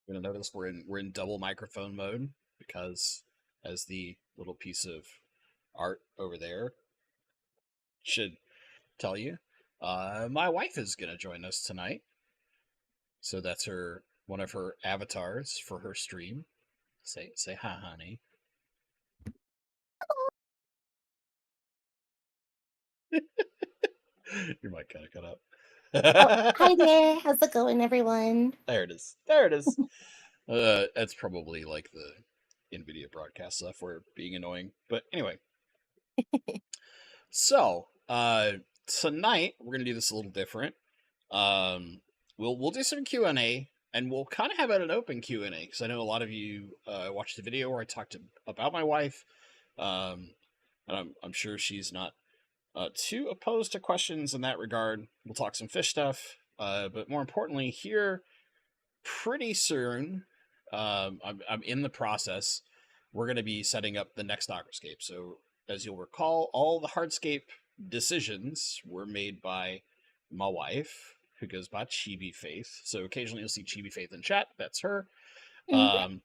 You're gonna notice we're in double microphone mode because, as the little piece of art over there should tell you, my wife is gonna join us tonight. So that's one of her avatars for her stream. Say hi, honey. Your mic kind of cut out. Oh, hi there. How's it going, everyone? There it is. There it is. That's probably like the NVIDIA broadcast software being annoying. But anyway. So, tonight we're gonna do this a little different. We'll do some Q&A, and we'll kind of have it an open Q&A because I know a lot of you watched the video where I talked about my wife, and I'm sure she's not too opposed to questions in that regard. We'll talk some fish stuff, but more importantly, here pretty soon, I'm in the process. We're going to be setting up the Next Aquascape. So, as you'll recall, all the hardscape decisions were made by my wife, who goes by Chibi Faith. So occasionally you'll see Chibi Faith in chat. That's her. Mhm.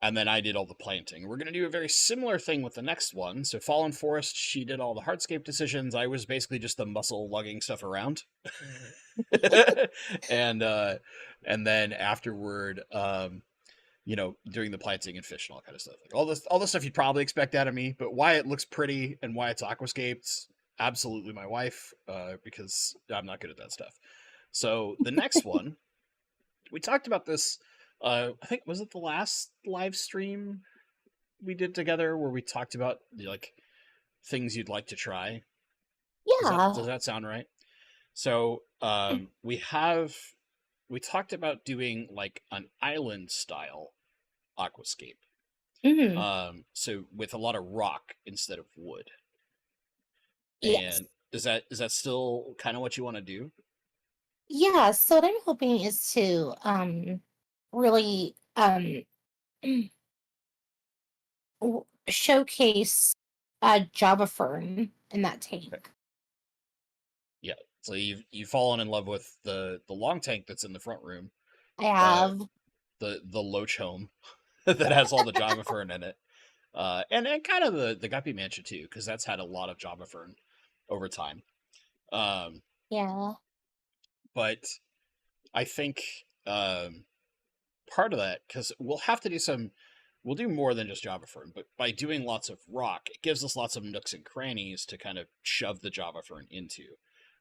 And then I did all the planting. We're going to do a very similar thing with the next one. So Fallen Forest, she did all the hardscape decisions. I was basically just the muscle lugging stuff around. and then afterward, doing the planting and fish and all kind of stuff. Like all this stuff you'd probably expect out of me, but why it looks pretty and why it's aquascaped, absolutely my wife, because I'm not good at that stuff. So the next one, we talked about this. I think was it the last live stream we did together where we talked about like things you'd like to try. Does Yeah. that sound right? So we talked about doing like an island style aquascape. Hmm. So with a lot of rock instead of wood. Yes. And is that still kind of what you want to do? Yeah. So what I'm hoping is to really showcase Java Fern in that Okay. tank. Yeah. So you've fallen in love with the long tank that's in the front room, I uh, have. the Loach home that has all the Java Fern in it, and kind of the Guppy Mansion too, because that's had a lot of Java Fern over time. Um, Yeah. but I think part of that, because we'll do more than just Java Fern, but by doing lots of rock, it gives us lots of nooks and crannies to kind of shove the Java Fern into,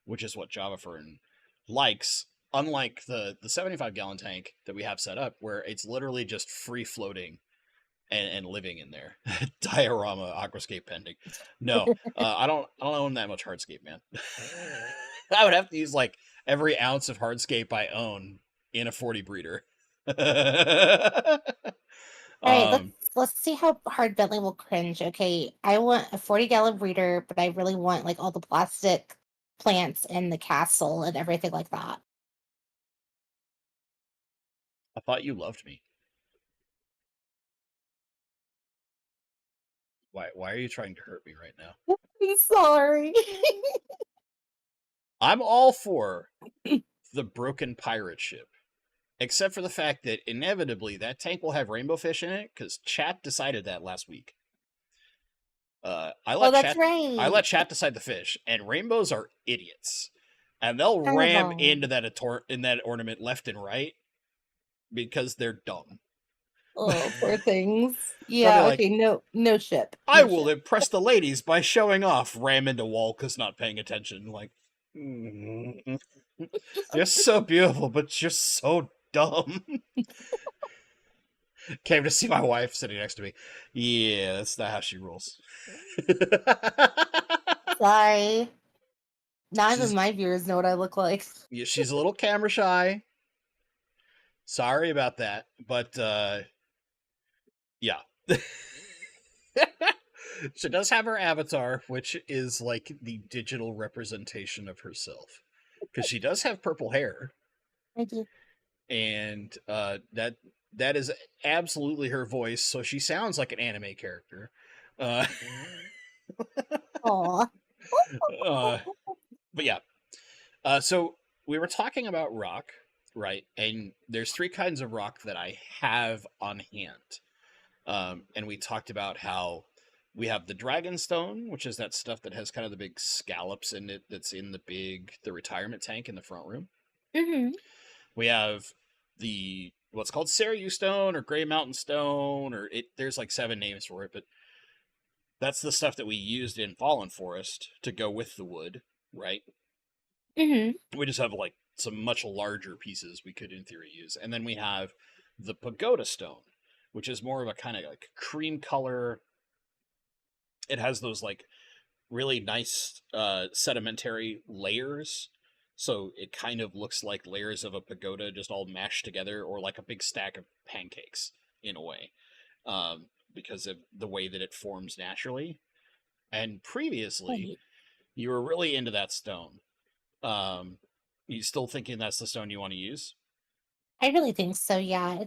which is what Java Fern likes. Unlike the 75-gallon tank that we have set up, where it's literally just free floating and living in there. Diorama aquascape pending. No, I don't own that much hardscape, man. I would have to use like every ounce of hardscape I own in a 40 breeder. All right. Let's um, let's see how hard Bentley will cringe. Okay. I want a 40-gallon breeder, but I really want like all the plastic plants and the castle and everything like that. I thought you loved me. Why are you trying to hurt me right now? I'm sorry. I'm all for the broken pirate ship, except for the fact that inevitably that tank will have rainbow fish in it because chat decided that last week. I Oh, let that's chat I right. let chat decide the fish, and rainbows are idiots, and they'll ram Terrible. into that ornament left and right because they're dumb. Oh, poor things. They'll be Yeah, like, okay, no ship. I No will ship. impress the ladies by showing off. Ram into wall because not paying attention. Like, you're so beautiful, but you're so dumb. Came to see my wife sitting next to me. Yeah, that's not how she rolls. Sorry. Not even she's my viewers know what I look like. she's a little camera shy. Sorry about that, but yeah. She does have her avatar, which is like the digital representation of herself, because she does have purple hair, I do. and that is absolutely her voice. So she sounds like an anime character. Uh, Aw. uh, but yeah. So we were talking about rock. right? And there's three kinds of rock that I have on hand. And we talked about how we have the dragonstone, which is that stuff that has kind of the big scallops in it that's in the retirement tank in the front room. Mm-hmm. We have the what's called Seriu stone or Gray Mountain stone, or there's like 7 names for it, but that's the stuff that we used in Fallen Forest to go with the wood, right? Mm-hmm. We just have like some much larger pieces we could in theory use. And then we have the pagoda stone, which is more of a kind of like cream color. It has those like really nice sedimentary layers. So it kind of looks like layers of a pagoda just all mashed together, or like a big stack of pancakes in a way, because of the way that it forms naturally. And previously, Right. you were really into that stone. Um, you still thinking that's the stone you want to use? I really think so. Yeah,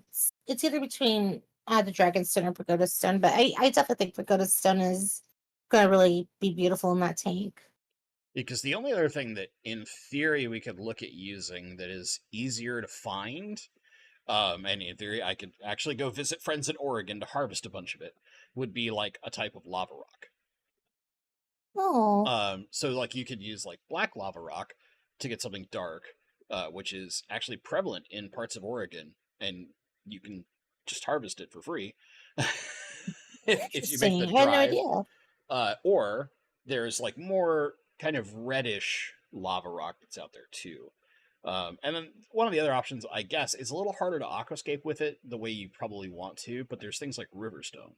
it's either between the Dragonstone or Pagoda Stone, but I definitely think Pagoda Stone is gonna really be beautiful in that tank. Because the only other thing that, in theory, we could look at using that is easier to find, and in theory, I could actually go visit friends in Oregon to harvest a bunch of it, would be like a type of lava rock. Oh, So like you could use like black lava rock to get something dark, which is actually prevalent in parts of Oregon, and you can just harvest it for free if you make the interesting. I had no drive. idea. Or there's like more kind of reddish lava rock that's out there too. And then one of the other options, I guess, is a little harder to aquascape with it the way you probably want to, but there's things like Riverstone,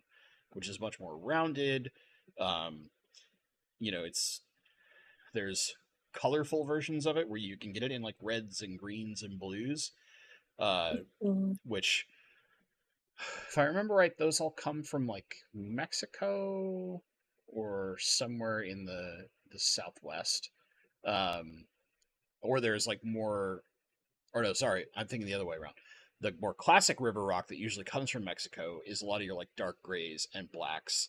which is much more rounded. Um, it's there's colorful versions of it where you can get it in like reds and greens and blues, uh, Mm. which, if I remember right, those all come from like Mexico or somewhere in the Southwest. Um, or there's like more, or no, sorry, I'm thinking the other way around. The more classic river rock that usually comes from Mexico is a lot of your like dark grays and blacks,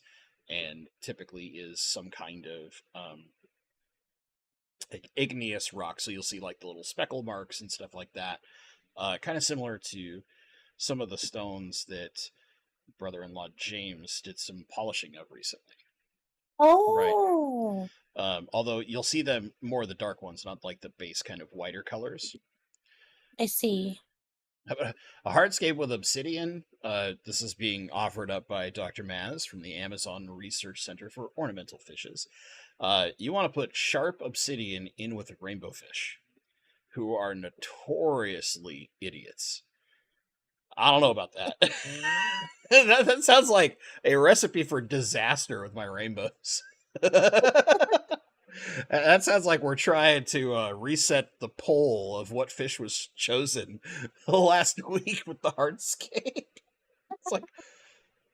and typically is some kind of like igneous rock. So you'll see like the little speckle marks and stuff like that. Kind of similar to some of the stones that brother-in-law James did some polishing of recently. Right. Oh, Although you'll see them more of the dark ones, not like the base kind of whiter colors. I see. How about a hardscape with obsidian? This is being offered up by Dr. Maz from the Amazon Research Center for Ornamental Fishes. You want to put sharp obsidian in with rainbow fish, who are notoriously idiots. I don't know about that. That sounds like a recipe for disaster with my rainbows. That sounds like we're trying to reset the poll of what fish was chosen last week with the hardscape. It's like,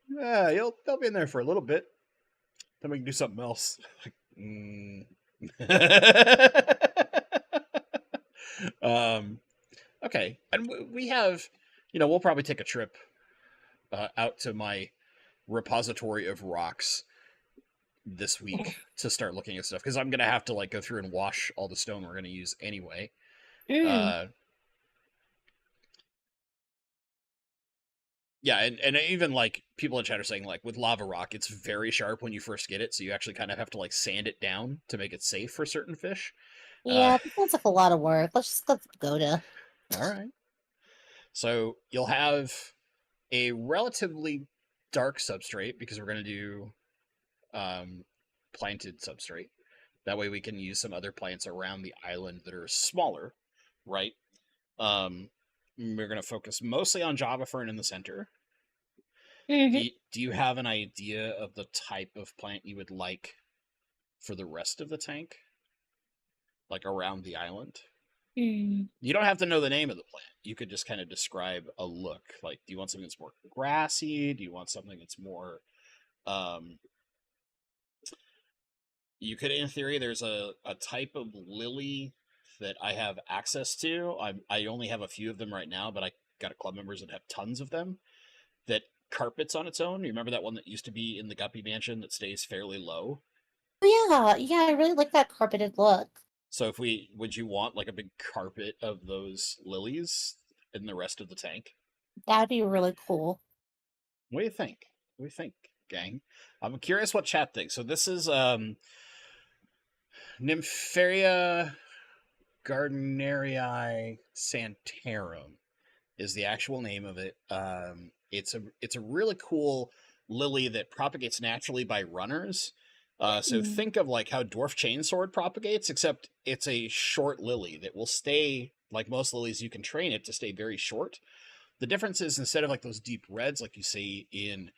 yeah, they'll be in there for a little bit. Then we can do something else. Like, um, okay, and we have, we'll probably take a trip out to my repository of rocks this week to start looking at stuff, because I'm gonna have to like go through and wash all the stone we're gonna use anyway. Mm. Uh, yeah, and even like people in chat are saying like with lava rock, it's very sharp when you first get it, so you actually kind of have to like sand it down to make it safe for certain fish. Uh, Yeah, that sounds like a lot of work. Let's just go to Pagoda. all right, so you'll have a relatively dark substrate because we're gonna do um, planted substrate. That way we can use some other plants around the island that are smaller, right? Um, we're going to focus mostly on Java Fern in the center. Do Hmm. you have an idea of the type of plant you would like for the rest of the tank? Like around the island? Mm. You don't have to know the name of the plant. You could just kind of describe a look. Like, do you want something that's more grassy? Do you want something that's more um, you could, in theory, there's a type of lily that I have access to. I only have a few of them right now, but I got a club members that have tons of them that carpets on its own. You remember that one that used to be in the Guppy Mansion that stays fairly low? Oh, yeah, yeah, I really like that carpeted look. So if would you want like a big carpet of those lilies in the rest of the tank. That'd be really cool. What do you think? What do you think, gang? I'm curious what chat thinks. So this is Nympharia Gardnerii santarum is the actual name of it. It's a really cool lily that propagates naturally by runners. So Mm. think of like how dwarf chainsword propagates, except it's a short lily that will stay like most lilies. You can train it to stay very short. The difference is instead of like those deep reds, like you see in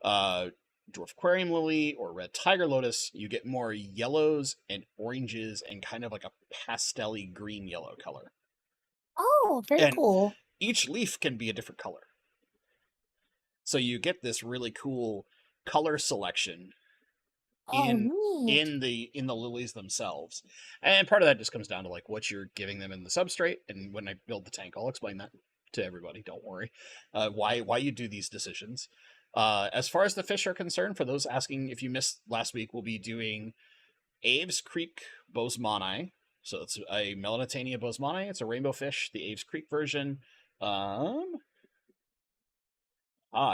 dwarf aquarium lily or red tiger lotus, you get more yellows and oranges and kind of like a pastel-y green yellow color. Oh, very And cool. each leaf can be a different color. So you get this really cool color selection Oh, in neat. the lilies themselves. And part of that just comes down to like what you're giving them in the substrate. And when I build the tank, I'll explain that to everybody. Don't worry. Why you do these decisions. As far as the fish are concerned, for those asking if you missed last week, we'll be doing Aves Creek bosemani. So it's a Melanitania bosemani. It's a rainbow fish, the Aves Creek version. I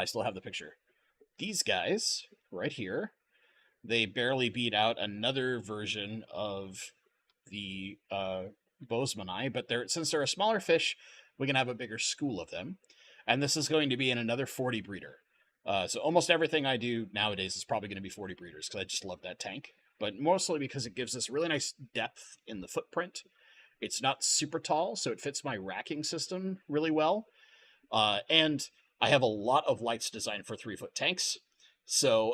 still have the picture. These guys right here, they barely beat out another version of the bosemani, but since they're a smaller fish, we can have a bigger school of them. And this is going to be in another 40 breeder. So almost everything I do nowadays is probably going to be 40 breeders because I just love that tank. But mostly because it gives us really nice depth in the footprint. It's not super tall, so it fits my racking system really well. And I have a lot of lights designed for 3-foot tanks. So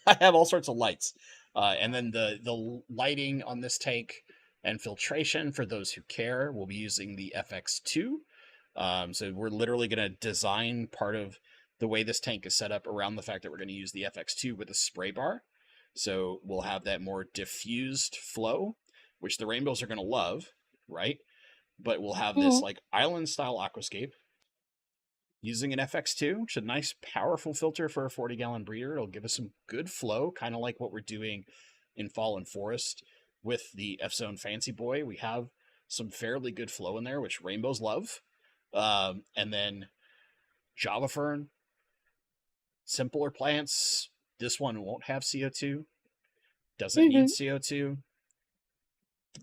I have all sorts of lights. And then the lighting on this tank and filtration, for those who care, we'll be using the FX2. So we're literally going to design part of the way this tank is set up around the fact that we're going to use the FX2 with a spray bar. So we'll have that more diffused flow, which the rainbows are going to love, right? But we'll have this Mm. like island style aquascape using an FX2, which is a nice, powerful filter for a 40-gallon breeder. It'll give us some good flow, kind of like what we're doing in Fallen Forest with the F-Zone Fancy Boy. We have some fairly good flow in there, which rainbows love. And then Java Fern, simpler plants. This one won't have CO2, doesn't need Mm-hmm. CO2.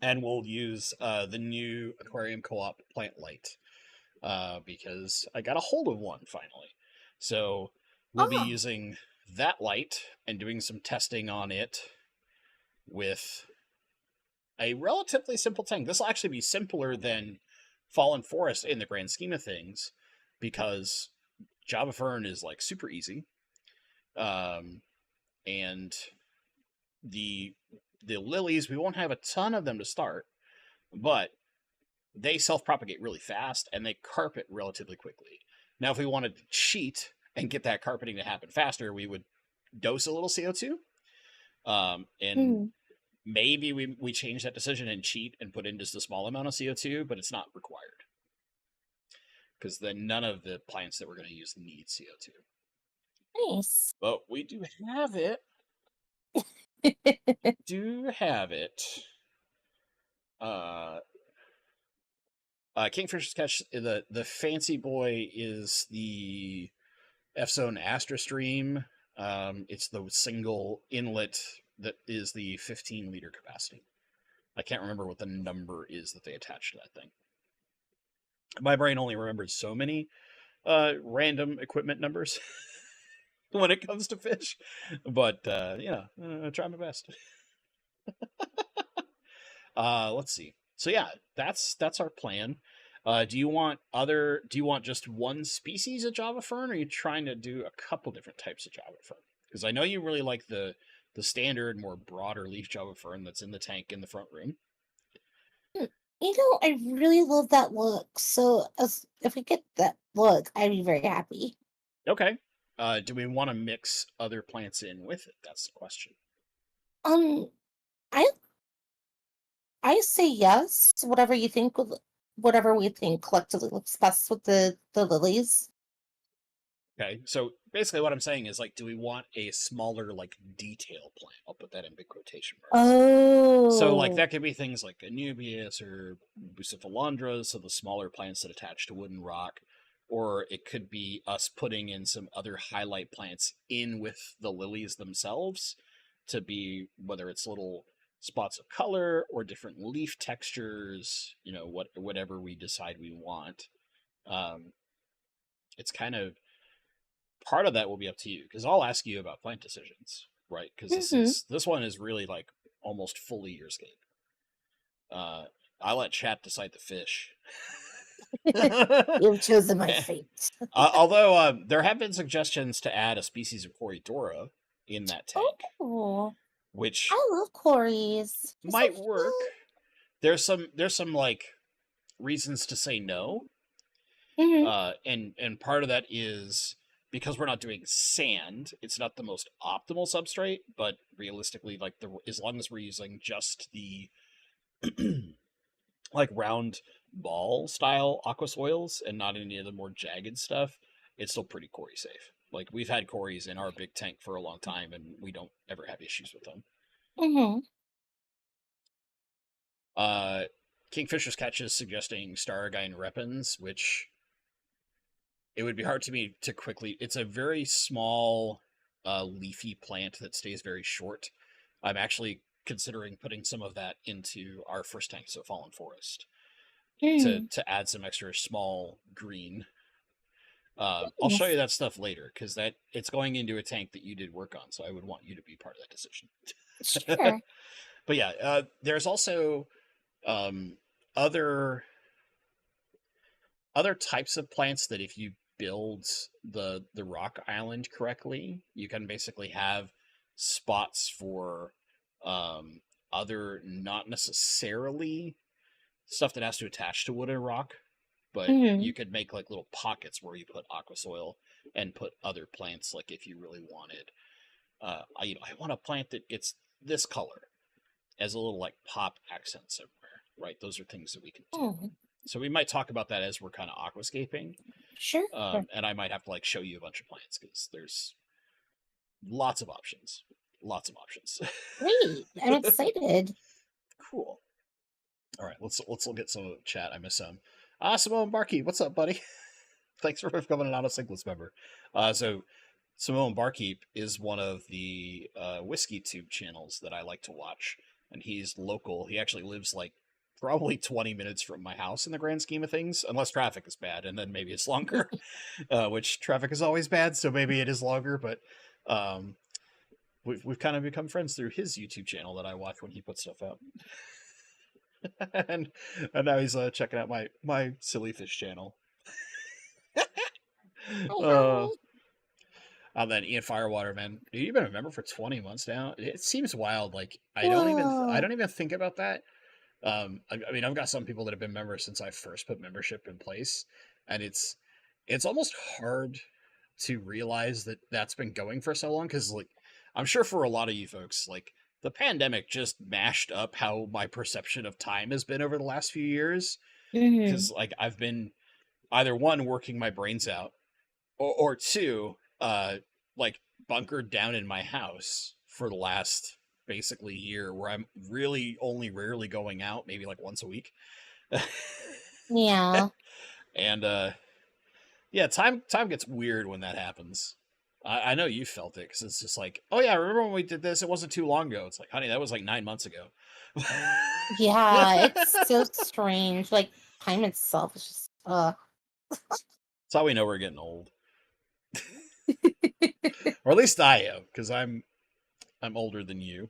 And we'll use the new Aquarium Co-op plant light. Because I got a hold of one finally. So we'll be Oh. using that light and doing some testing on it with a relatively simple tank. This will actually be simpler than Fallen Forest in the grand scheme of things because Java Fern is like super easy. And the lilies, we won't have a ton of them to start, but they self-propagate really fast and they carpet relatively quickly. Now, if we wanted to cheat and get that carpeting to happen faster, we would dose a little CO2. And Mm. maybe we change that decision and cheat and put in just a small amount of CO2, but it's not required. Because then none of the plants that we're going to use need CO2. Nice. But we do have it. Do have it. Kingfisher's Catch, the Fancy Boy is the F-Zone Astra Stream. It's the single inlet that is the 15-liter capacity. I can't remember what the number is that they attach to that thing. My brain only remembers so many random equipment numbers when it comes to fish, but I try my best. Let's see. So yeah, that's our plan. Do you want just one species of Java fern, or are you trying to do a couple different types of Java fern? Because I know you really like the standard, more broader leaf Java fern that's in the tank in the front room. I really love that look. So if we get that look, I'd be very happy. Okay. Do we want to mix other plants in with it? That's the question. Um, I I say yes. Whatever you think whatever we think collectively looks best with the lilies. Okay, so basically what I'm saying is like, do we want a smaller like detail plant? I'll put that in big quotation marks. So like Oh. that could be things like Anubias or Bucephalandras, so the smaller plants that attach to wood and rock, or it could be us putting in some other highlight plants in with the lilies themselves to be whether it's little spots of color or different leaf textures, whatever we decide we want. Um, it's kind of part of that will be up to you because I'll ask you about plant decisions, right? Because Hmm. this one is really like almost fully your scape. I let chat decide the fish. You've chosen my fate. Although there have been suggestions to add a species of Corydoras in that tank, Oh, which I love Corey's. He's so might work. There's some like reasons to say no, cute. and part of that is because we're not doing sand. It's not the most optimal substrate, but realistically, like as long as we're using just the like round ball style aqua soils and not any of the more jagged stuff, it's still pretty Cory safe. Like we've had Corys in our big tank for a long time, and we don't ever have issues with them. Hmm. Uh, Kingfisher's Catch is suggesting Stargine repens, which it would be hard to me to quickly. It's a very small, leafy plant that stays very short. I'm actually considering putting some of that into our first tank, so Fallen Forest, to Mm. to add some extra small green. I'll show Yes. you that stuff later because that it's going into a tank that you did work on, so I would want you to be part of that decision. Sure. But yeah, there's also um, other other types of plants that if you build the rock island correctly, you can basically have spots for um, other not necessarily stuff that has to attach to wood and rock, but Hmm. you could make like little pockets where you put aqua soil and put other plants. Like if you really wanted, I want a plant that gets this color as a little like pop accent somewhere, right? Those are things that we can do. Mm. So we might talk about that as we're kind of aquascaping, Sure. and I might have to like show you a bunch of plants because there's lots of options, lots of options. Great. I'm excited. Cool. All right, let's look at some of the chat. I miss some. Simone Barkey, what's up, buddy? Thanks for becoming an Auto Cyclist member. So Simone Barkeep is one of the whiskey tube channels that I like to watch, and he's local. He actually lives like probably 20 minutes from my house in the grand scheme of things, unless traffic is bad, and then maybe it's longer, which traffic is always bad, so maybe it is longer. But um, we've kind of become friends through his YouTube channel that I watch when he puts stuff out, and now he's checking out my silly fish channel. Hi, uh, hi. And then Ian Firewater, man, dude, you've been a member for 20 months now. It seems wild. Like I Whoa. don't even think about that. I mean, I've got some people that have been members since I first put membership in place, and it's almost hard to realize that that's been going for so long because, like, I'm sure for a lot of you folks, like, the pandemic just mashed up how my perception of time has been over the last few years. Hmm. Because, like, I've been either one working my brains out, or two, like bunkered down in my house for the last basically year, where I'm really only rarely going out, maybe like once a week. Yeah. And yeah, time gets weird when that happens. I know you felt it because it's just like, oh yeah, remember when we did this? It wasn't too long ago. It's like, honey, that was like 9 months ago. Yeah. It's so strange. Like time itself is just That's how we know we're getting old, or at least I am, because I'm older than you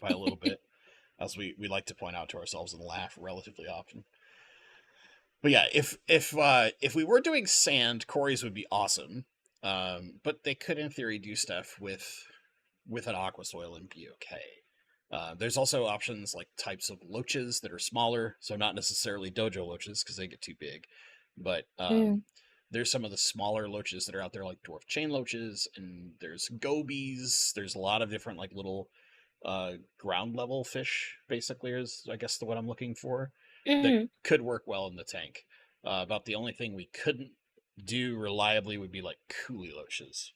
by a little bit, as we like to point out to ourselves and laugh relatively often. But yeah, if we were doing sand, Corey's would be awesome. But they could, in theory, do stuff with an aqua soil and be okay. There's also options like types of loaches that are smaller, so not necessarily dojo loaches because they get too big, but mm. there's some of the smaller loaches that are out there like dwarf chain loaches, and there's gobies. There's a lot of different like little ground level fish, basically, is I guess the what I'm looking for, that Hmm. could work well in the tank. About the only thing we couldn't do reliably would be like coolie loaches.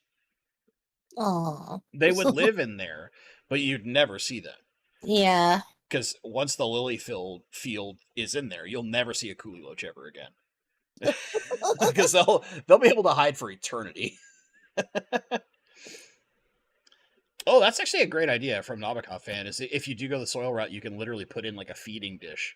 Oh. They would live in there, but you'd never see them. Yeah. Because once the lily field is in there, you'll never see a coolie loach ever again. Because they'll be able to hide for eternity. Oh, that's actually a great idea from Nabokov fan. Is if you do go the soil route, you can literally put in like a feeding dish.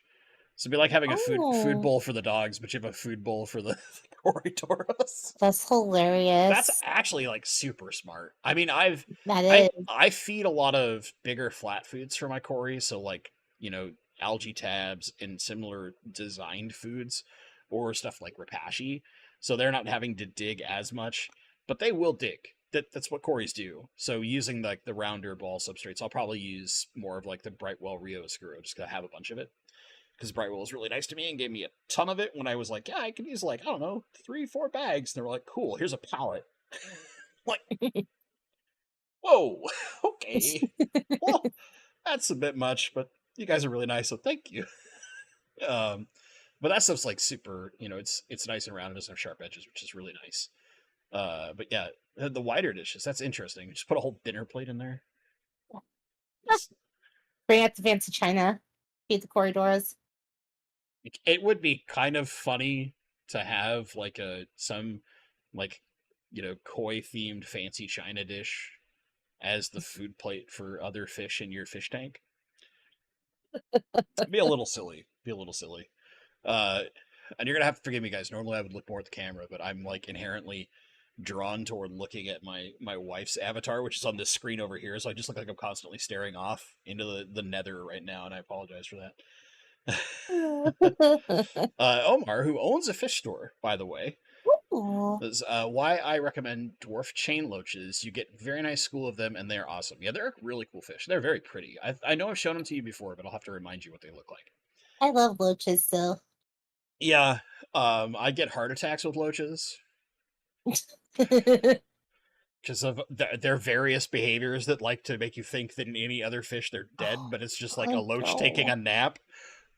So it'd be like having a food Oh, bowl for the dogs, but you have a food bowl for the Coritoros. that's That's hilarious. actually like super smart. I mean, That I is. I feed a lot of bigger flat foods for my Cory, so like, algae tabs and similar designed foods or stuff like Rapashi. So they're not having to dig as much, but they will dig. That's what Corys do. So using like the rounder ball substrates, I'll probably use more of like the Brightwell Rio Oscuro just to have a bunch of it because Brightwell was really nice to me and gave me a ton of it when I was like, yeah, I could use like, I don't know, 3, 4 bags. And they were like, cool, here's a pallet. Like, whoa, okay. Well, that's a bit much, but you guys are really nice, so thank you. Um, but that stuff's like super, it's nice and round, it doesn't have sharp edges, which is really nice. But yeah, the wider dishes, that's interesting. Just put a whole dinner plate in there. Just, Bring out the fancy china. Feed the corridors. it would be kind of funny to have like some like koi themed fancy china dish as the food plate for other fish in your fish tank. Be a little silly. Be a little silly. Uh, and you're gonna have to forgive me, guys. Normally, I would look more at the camera, but I'm like inherently drawn toward looking at my wife's avatar, which is on this screen over here. So I just look like I'm constantly staring off into the nether right now, and I apologize for that. Omar, who owns a fish store, by the way, Ooh, is why I recommend dwarf chain loaches. You get very nice school of them, and they're awesome. Yeah, they're really cool fish. They're very pretty. I know I've shown them to you before, but I'll have to remind you what they look like. I love loaches so. Yeah, I get heart attacks with loaches because of their various behaviors that like to make you think that in any other fish they're dead, but it's just like a I loach taking know. a nap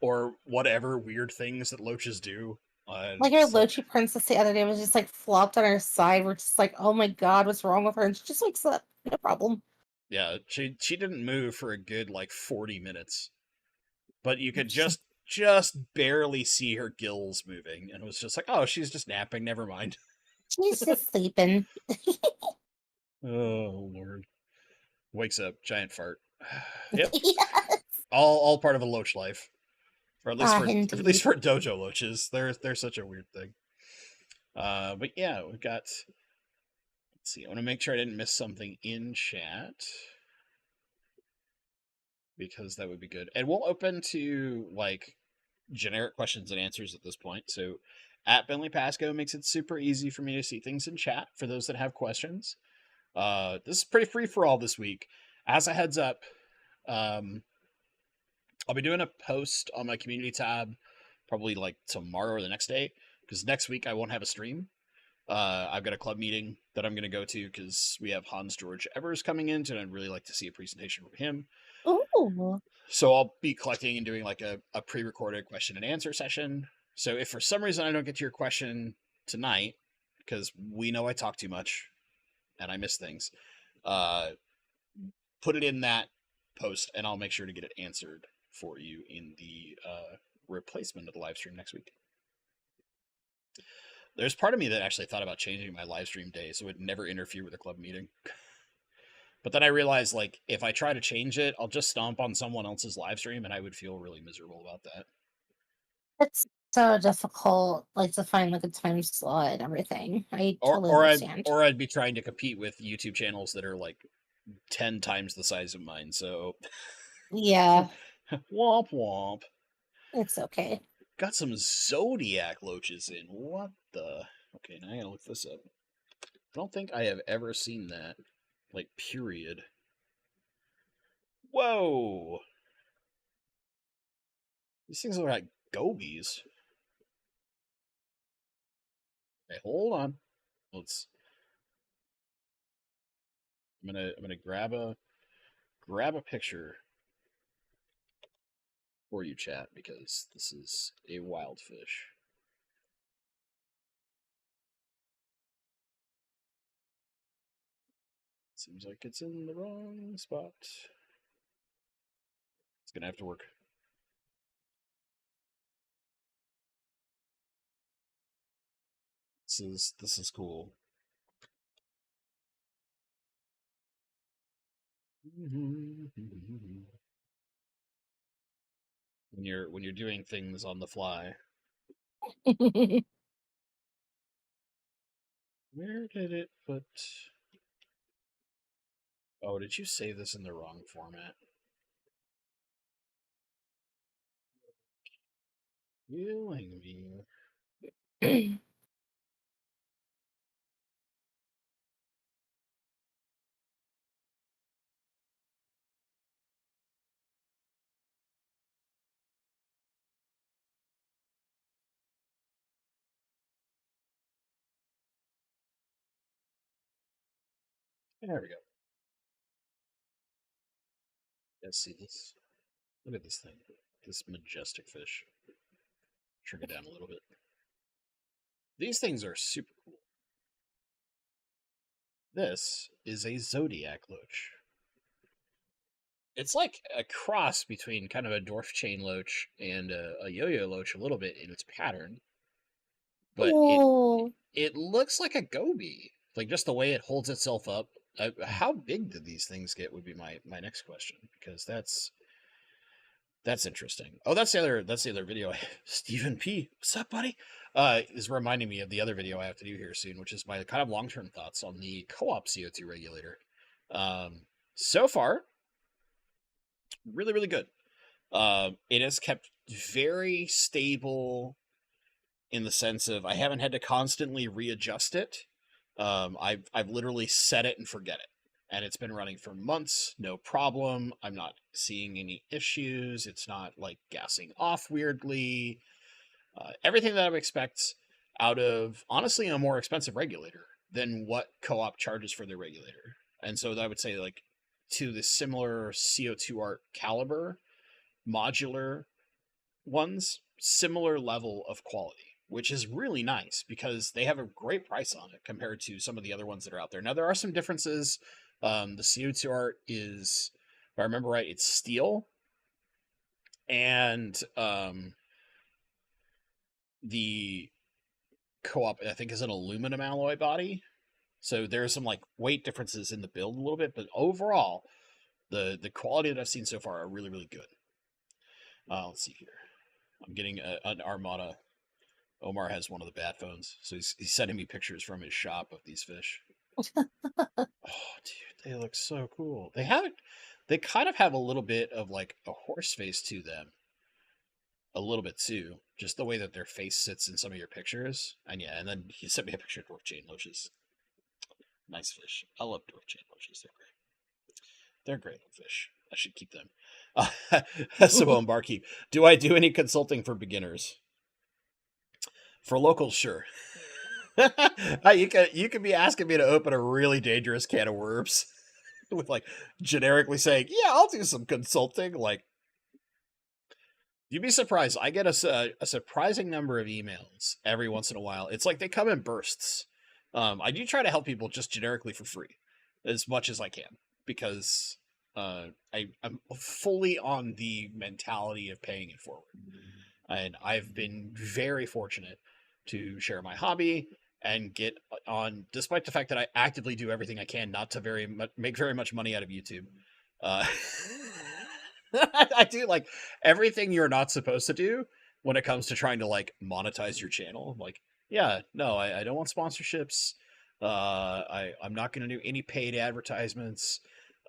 or whatever weird things that loaches do. Like our It's like, Lochi princess the other day was just like flopped on her side. We're just like, oh my god, what's wrong with her? And she just wakes up. No problem. yeah, she didn't move for a good like 40 minutes, but you could She's just barely see her gills moving, and it was just like, oh, she's just napping. Never mind. she's just sleeping. Oh Lord, wakes up, giant fart. Yep, Yeah. all part of a loach life. Or Ah, at least indeed. for dojo loaches, they're such a weird thing. But yeah, we've got. Let's see. I want to make sure I didn't miss something in chat because that would be good. And we'll open to like generic questions and answers at this point. So at Bentley Pasco makes it super easy for me to see things in chat for those that have questions. This is pretty free for all this week. As a heads up, um, I'll be doing a post on my community tab probably like tomorrow or the next day because next week I won't have a stream. I've got a club meeting that I'm going to go to because we have Hans George Evers coming in, and I'd really like to see a presentation from him. Ooh. So I'll be collecting and doing like a pre-recorded question and answer session. So if for some reason I don't get to your question tonight, because we know I talk too much and I miss things, uh, put it in that post and I'll make sure to get it answered for you in the replacement of the live stream next week. There's part of me that actually thought about changing my live stream day so it would never interfere with a club meeting. But then I realized, like, if I try to change it, I'll just stomp on someone else's live stream, and I would feel really miserable about that. It's so difficult, like to find like a time slot and everything. I Or, totally or I'd, understand. or I'd be trying to compete with YouTube channels that are like 10 times the size of mine. So, Yeah, womp womp. it's okay. Got some Zodiac loaches in. What the? Okay, now I gotta look this up. I don't think I have ever seen that. Like, period. Whoa! These things look like gobies. Hey, hold on. Let's. I'm gonna grab a picture for you, chat, because this is a wild fish. Seems like it's in the wrong spot. It's gonna have to work. This is cool. When you're doing things on the fly. Where did it put? Oh, did you save this in the wrong format? Killing me. There we go. Let's see this. Look at this thing. This majestic fish. Shrink it down a little bit. These things are super cool. This is a zodiac loach. It's like a cross between kind of a dwarf chain loach and a yo-yo loach a little bit in its pattern, but Oh, it looks like a goby, like just the way it holds itself up. How big did these things get would be my next question, because that's interesting. Oh, that's the other video. Stephen P, what's up, buddy? Is reminding me of the other video I have to do here soon, which is my kind of long-term thoughts on the co-op CO2 regulator. So far, really, really good. It has kept very stable in the sense of I haven't had to constantly readjust it. I've literally set it and forget it, and it's been running for months, no problem. I'm not seeing any issues. It's not like gassing off weirdly. Everything that I would expect out of honestly a more expensive regulator than what co-op charges for their regulator. And so I would say like to the similar CO2 art caliber modular ones, similar level of quality, which is really nice because they have a great price on it compared to some of the other ones that are out there. Now, there are some differences. The CO2 art is, if I remember right, it's steel. And the co-op, I think, is an aluminum alloy body. So there's some like weight differences in the build a little bit, but overall, the quality that I've seen so far are really, really good. Let's see here. I'm getting an Armada. Omar has one of the bat phones, so he's sending me pictures from his shop of these fish. Oh, dude, they look so cool. They kind of have a little bit of like a horse face to them, a little bit too. Just the way that their face sits in some of your pictures, and yeah, and then he sent me a picture of dwarf chain loaches. Nice fish. I love dwarf chain loaches. They're great. They're great little fish. I should keep them. Simone Barkeep. Do I do any consulting for beginners? For locals, sure. You could be asking me to open a really dangerous can of worms with like generically saying, "Yeah, I'll do some consulting." Like, you'd be surprised. I get a surprising number of emails every once in a while. It's like they come in bursts. I do try to help people just generically for free as much as I can because I'm fully on the mentality of paying it forward. And I've been very fortunate to share my hobby and get on, despite the fact that I actively do everything I can not to make very much money out of YouTube. Uh, I do like everything you're not supposed to do when it comes to trying to like monetize your channel. Like, yeah, no, I don't want sponsorships. I'm not going to do any paid advertisements.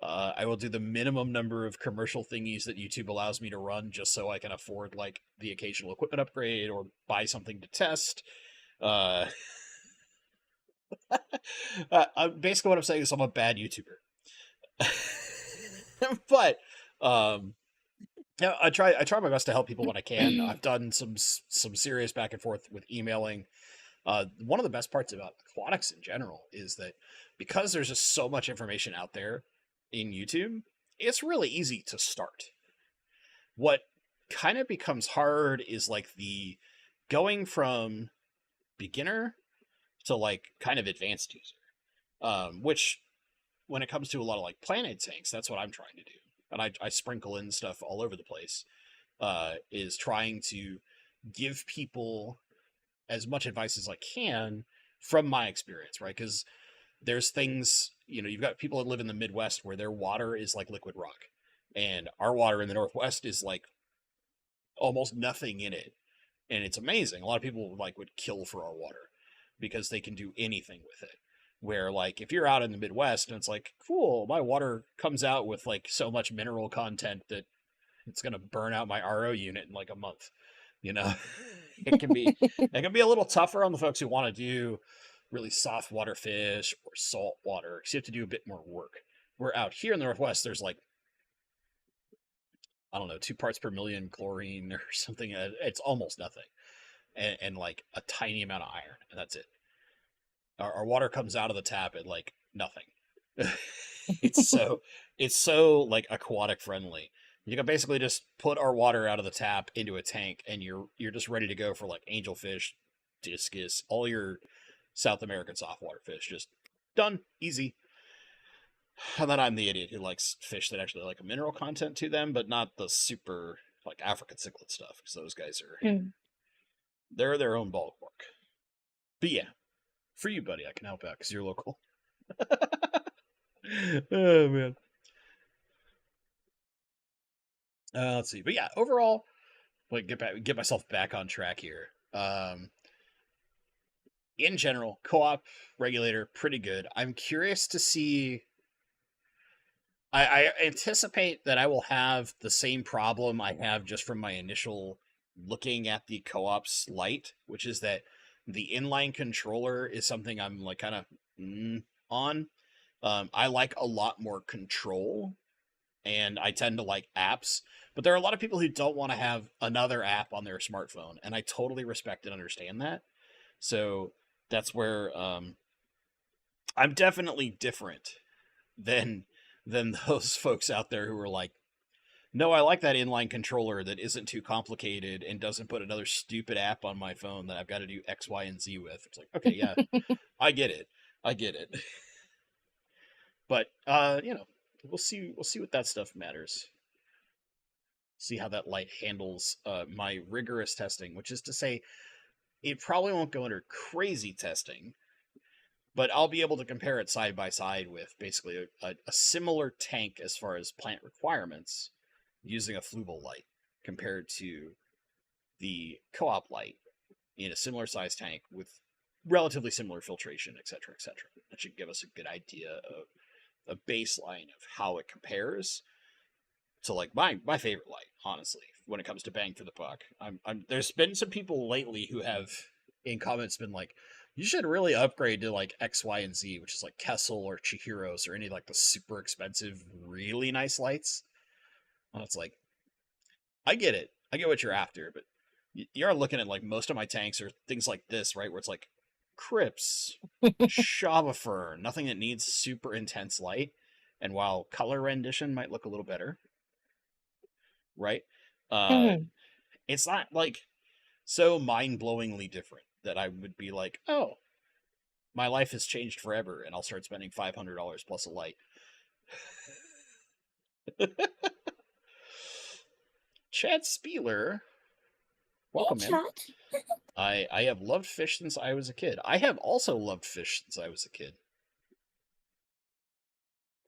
I will do the minimum number of commercial thingies that YouTube allows me to run just so I can afford like the occasional equipment upgrade or buy something to test. Basically what I'm saying is I'm a bad YouTuber. But yeah, I try my best to help people when I can. I've done some serious back and forth with emailing. One of the best parts about aquatics in general is that because there's just so much information out there in YouTube, it's really easy to start. What kind of becomes hard is like the going from beginner to like kind of advanced user, which when it comes to a lot of like planted tanks, that's what I'm trying to do. And I sprinkle in stuff all over the place. Is trying to give people as much advice as I can from my experience, right? Because there's things, you've got people that live in the Midwest where their water is like liquid rock, and our water in the Northwest is like almost nothing in it, and it's amazing. A lot of people like would kill for our water because they can do anything with it. Where like if you're out in the Midwest and it's like, cool, my water comes out with like so much mineral content that it's gonna burn out my RO unit in like a month. You know, it can be a little tougher on the folks who want to do really soft water fish or salt water because you have to do a bit more work. We're out here in the Northwest, there's like, I don't know, 2 parts per million chlorine or something. It's almost nothing, and like a tiny amount of iron, and that's it. Our water comes out of the tap at like nothing. it's so it's so like aquatic friendly. You can basically just put our water out of the tap into a tank, and you're just ready to go for like angelfish, discus, all your South American softwater fish. Just done, easy. And then I'm the idiot who likes fish that actually like a mineral content to them, but not the super like African cichlid stuff, because those guys are Mm. they're their own ballpark. But yeah, for you, buddy, I can help out because you're local. Oh man. Let's see, but yeah, overall, like get myself back on track here. In general, co-op regulator pretty good. I'm curious to see. I anticipate that I will have the same problem I have just from my initial looking at the co-op's light, which is that the inline controller is something I'm like kind of on. I like a lot more control, and I tend to like apps. But there are a lot of people who don't want to have another app on their smartphone, and I totally respect and understand that. So that's where I'm definitely different than those folks out there who are like, no, I like that inline controller that isn't too complicated and doesn't put another stupid app on my phone that I've got to do X, Y, and Z with. It's like, okay, yeah, I get it. I get it. But we'll see what that stuff matters. See how that light handles my rigorous testing, which is to say, it probably won't go under crazy testing, but I'll be able to compare it side by side with basically a similar tank as far as plant requirements using a Flubel light compared to the co-op light in a similar size tank with relatively similar filtration, etc., etc. That should give us a good idea of a baseline of how it compares to like my favorite light, honestly, when it comes to bang for the buck. There's been some people lately who have in comments been like, you should really upgrade to like X, Y, and Z, which is like Kessel or Chihiros or any like the super expensive, really nice lights. And it's like, I get it. I get what you're after, but you're looking at like most of my tanks are things like this, right? Where it's like Crips, Shaba Fur, nothing that needs super intense light. And while color rendition might look a little better, right? Uh, Mhm. it's not like so mind-blowingly different that I would be like, oh, my life has changed forever, and I'll start spending $500 plus a light. Chad Spieler, Hey, welcome, man. chat. I have loved fish since I was a kid. I have also loved fish since I was a kid.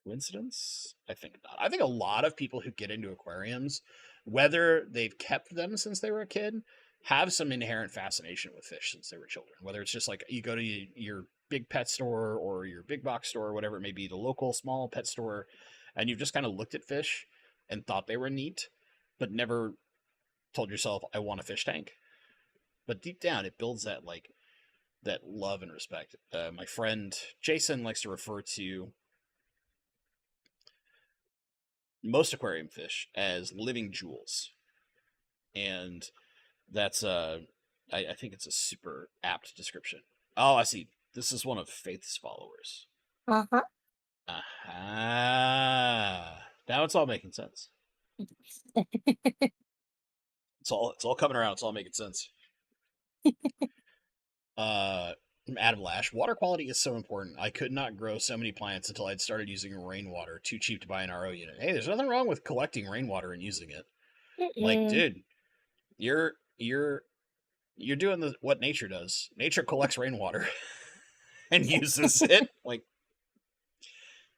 Coincidence? I think not. I think a lot of people who get into aquariums, whether they've kept them since they were a kid, have some inherent fascination with fish since they were children. Whether it's just like you go to your big pet store or your big box store, or whatever it may be, the local small pet store, and you've just kind of looked at fish and thought they were neat, but never told yourself, I want a fish tank. But deep down, it builds that like that love and respect. My friend Jason likes to refer to most aquarium fish as living jewels, and that's I think it's a super apt description. Oh, I see. This is one of Faith's followers. Uh-huh. Aha! Now it's all making sense. It's all coming around. It's all making sense. Adam Lash, water quality is so important. I could not grow so many plants until I'd started using rainwater. Too cheap to buy an RO unit. Hey, there's nothing wrong with collecting rainwater and using it. Like, Mm-mm. dude, you're you're you're doing what nature does. Nature collects rainwater and uses it. Like,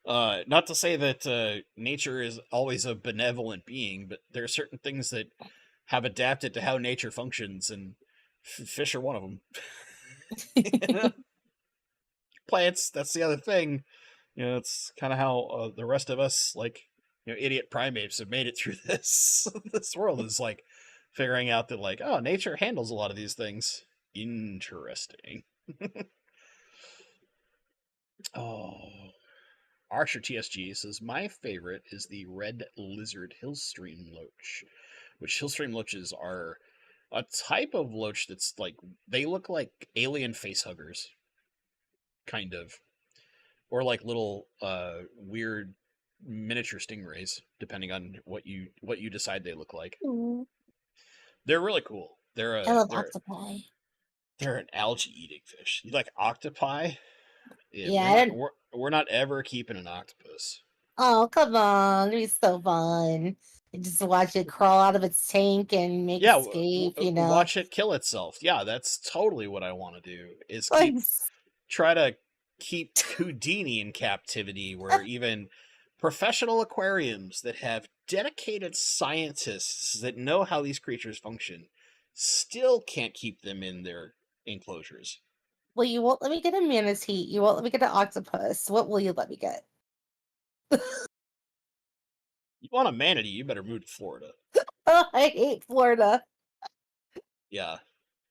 not to say that nature is always a benevolent being, but there are certain things that have adapted to how nature functions, and fish are one of them. Plants, that's the other thing. It's kind of how the rest of us, like, idiot primates, have made it through this. This world is like figuring out that, like, oh, nature handles a lot of these things. Interesting. Oh, Archer TSG says, my favorite is the red lizard hillstream loach, which hillstream loaches are a type of loach that's like, they look like alien face huggers, kind of, or like little weird miniature stingrays, depending on what you decide they look like. Mm. They're really cool. They're I a love they're octopi. they're an algae eating fish. You like octopi? Yeah, Yeah, we're I not didn't. we're not ever keeping an octopus. Oh, come on. It'd be so fun. You just watch it crawl out of its tank and make Yeah, escape, you know? watch it kill itself. Yeah, that's totally what I want to do. Is Like, try to keep Houdini in captivity, where even professional aquariums that have dedicated scientists that know how these creatures function still can't keep them in their enclosures. well, you won't let me get a manatee. You won't let me get an octopus. What will you let me get? You want a manatee, you better move to Florida. Oh, I hate Florida. Yeah,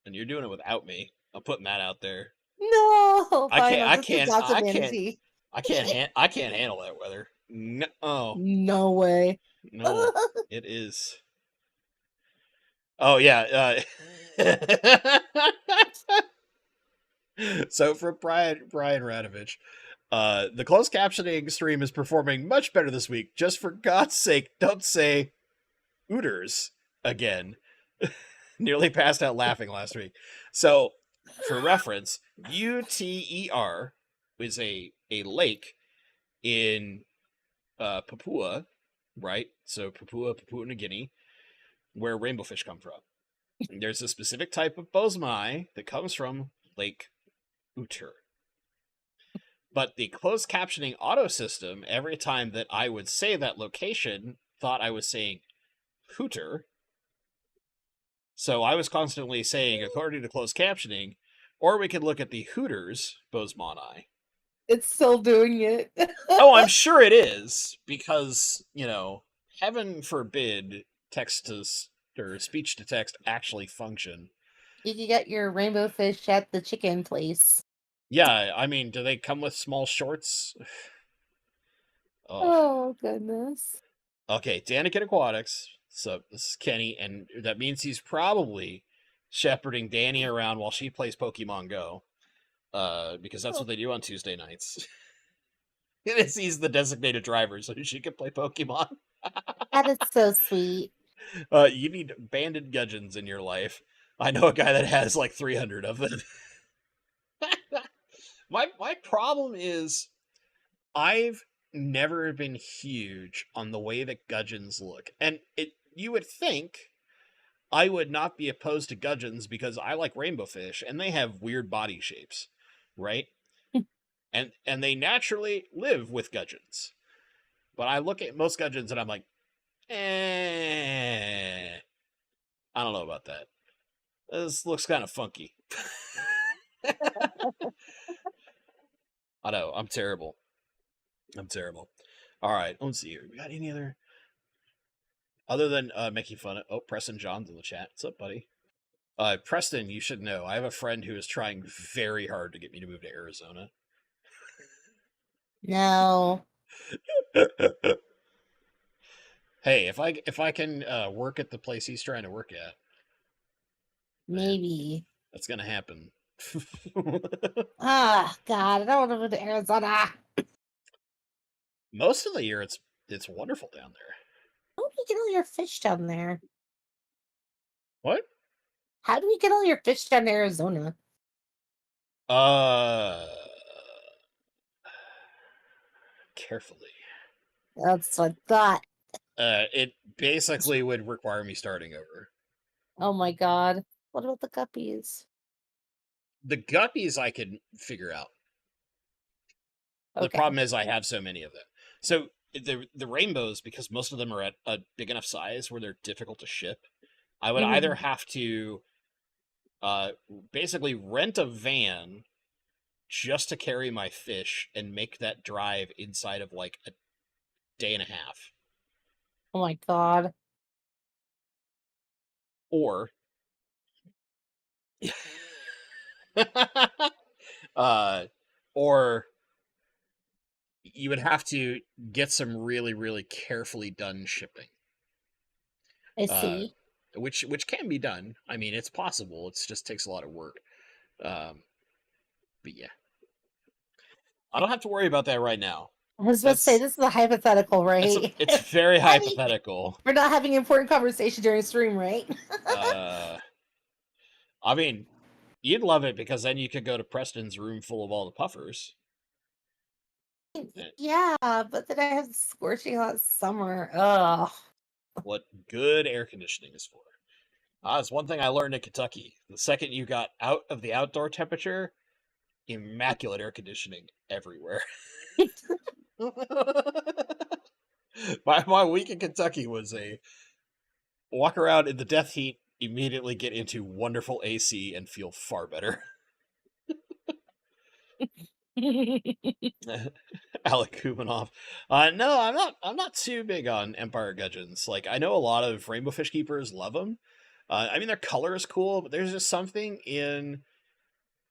and you're doing it without me. I'm putting that out there. No, I fine. can't. I'll I just can't. adopt a I can't. manatee. I can't handle that weather. No. Oh No way. no. It is. Oh yeah. So for Brian Radovich, the closed captioning stream is performing much better this week. Just for God's sake, don't say ooters again. Nearly passed out laughing last week. So, for reference, Uter is a lake in Papua, right? So Papua New Guinea, where rainbow fish come from. And there's a specific type of bosmai that comes from Lake Uter. But the closed captioning auto system, every time that I would say that location, thought I was saying hooter. So I was constantly saying, according to closed captioning, or we could look at the Hooters Bosemani. It's still doing it. Oh, I'm sure it is, because, heaven forbid text to or speech to text actually function. You can get your rainbow fish at the chicken place. Yeah, I mean, do they come with small shorts? Oh, Oh, goodness. okay. Danikin Aquatics. So this is Kenny, and that means he's probably shepherding Danny around while she plays Pokemon Go. Because that's Oh, what they do on Tuesday nights. He's the designated driver, so she can play Pokemon. that is so sweet. You need banded gudgeons in your life. I know a guy that has like 300 of them. My problem is I've never been huge on the way that gudgeons look, and you would think I would not be opposed to gudgeons because I like rainbow fish and they have weird body shapes, right? And they naturally live with gudgeons. But I look at most gudgeons and I'm like, I don't know about that. This looks kind of funky. I know, I'm terrible. I'm terrible. All right, let's see here. We got any other than making fun of? Oh, Preston John's in the chat. What's up, buddy? Preston, you should know I have a friend who is trying very hard to get me to move to Arizona. No, Hey, if I can work at the place he's trying to work at, then maybe. that's gonna happen. Ah, God, I don't want to go to Arizona. Most of the year, it's wonderful down there. How do you get all your fish down there? What? How do we get all your fish down to Arizona? Uh, carefully. That's what I thought. It basically would require me starting over. Oh my god. What about the guppies? The guppies I could figure out. The Okay. problem is I have so many of them. So the rainbows, because most of them are at a big enough size where they're difficult to ship, I would either Mhm. have to uh basically rent a van just to carry my fish and make that drive inside of like a day and a half. Oh my god. Or uh or you would have to get some really really carefully done shipping. I Uh see. which can be done. I mean, it's possible. It just takes a lot of work. But yeah, I don't have to worry about that right now. I was about to say That's this is a hypothetical, it's right? it's very I mean, hypothetical. we're not having important conversation during stream, right? Uh, I mean, you'd love it because then you could go to Preston's room full of all the puffers. Eh, Yeah, but then I have scorching hot summer. Ugh. what good air conditioning is for. That's one thing I learned in Kentucky. The second you got out of the outdoor temperature, immaculate air conditioning everywhere. My week in Kentucky was a walk around in the death heat, immediately get into wonderful AC, and feel far better. Alec Kumanoff. No, I'm not. I'm not too big on Empire Gudgeons. Like, I know a lot of Rainbow Fish keepers love them. I mean, their color is cool, but there's just something in.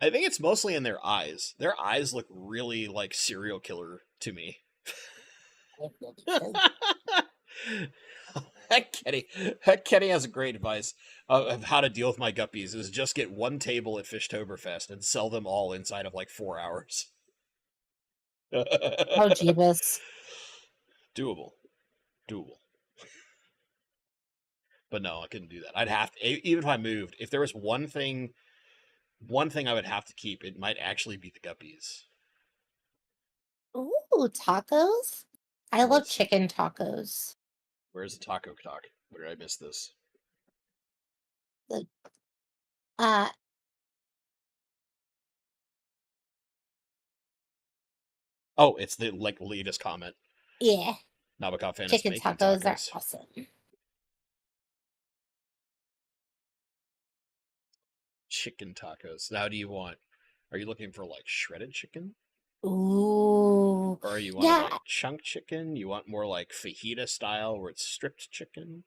I think it's mostly in their eyes. Their eyes look really like serial killer to me. Kenny has a great advice of how to deal with my guppies: is just get one table at Fishtoberfest and sell them all inside of like 4 hours. Oh, Jeebus. Doable, doable. But no, I couldn't do that. I'd have to, even if I moved. If there was one thing I would have to keep, it might actually be the guppies. Ooh, tacos? I love What's chicken tacos. Where's the taco talk? Where did I miss this? The uh Oh, it's the like latest comment. yeah, Nabokov fan is chicken making tacos are tacos. awesome. Chicken tacos. Now, do you want? Are you looking for like shredded chicken, Ooh. or are you wanting Yeah, like chunk chicken? You want more like fajita style, where it's stripped chicken?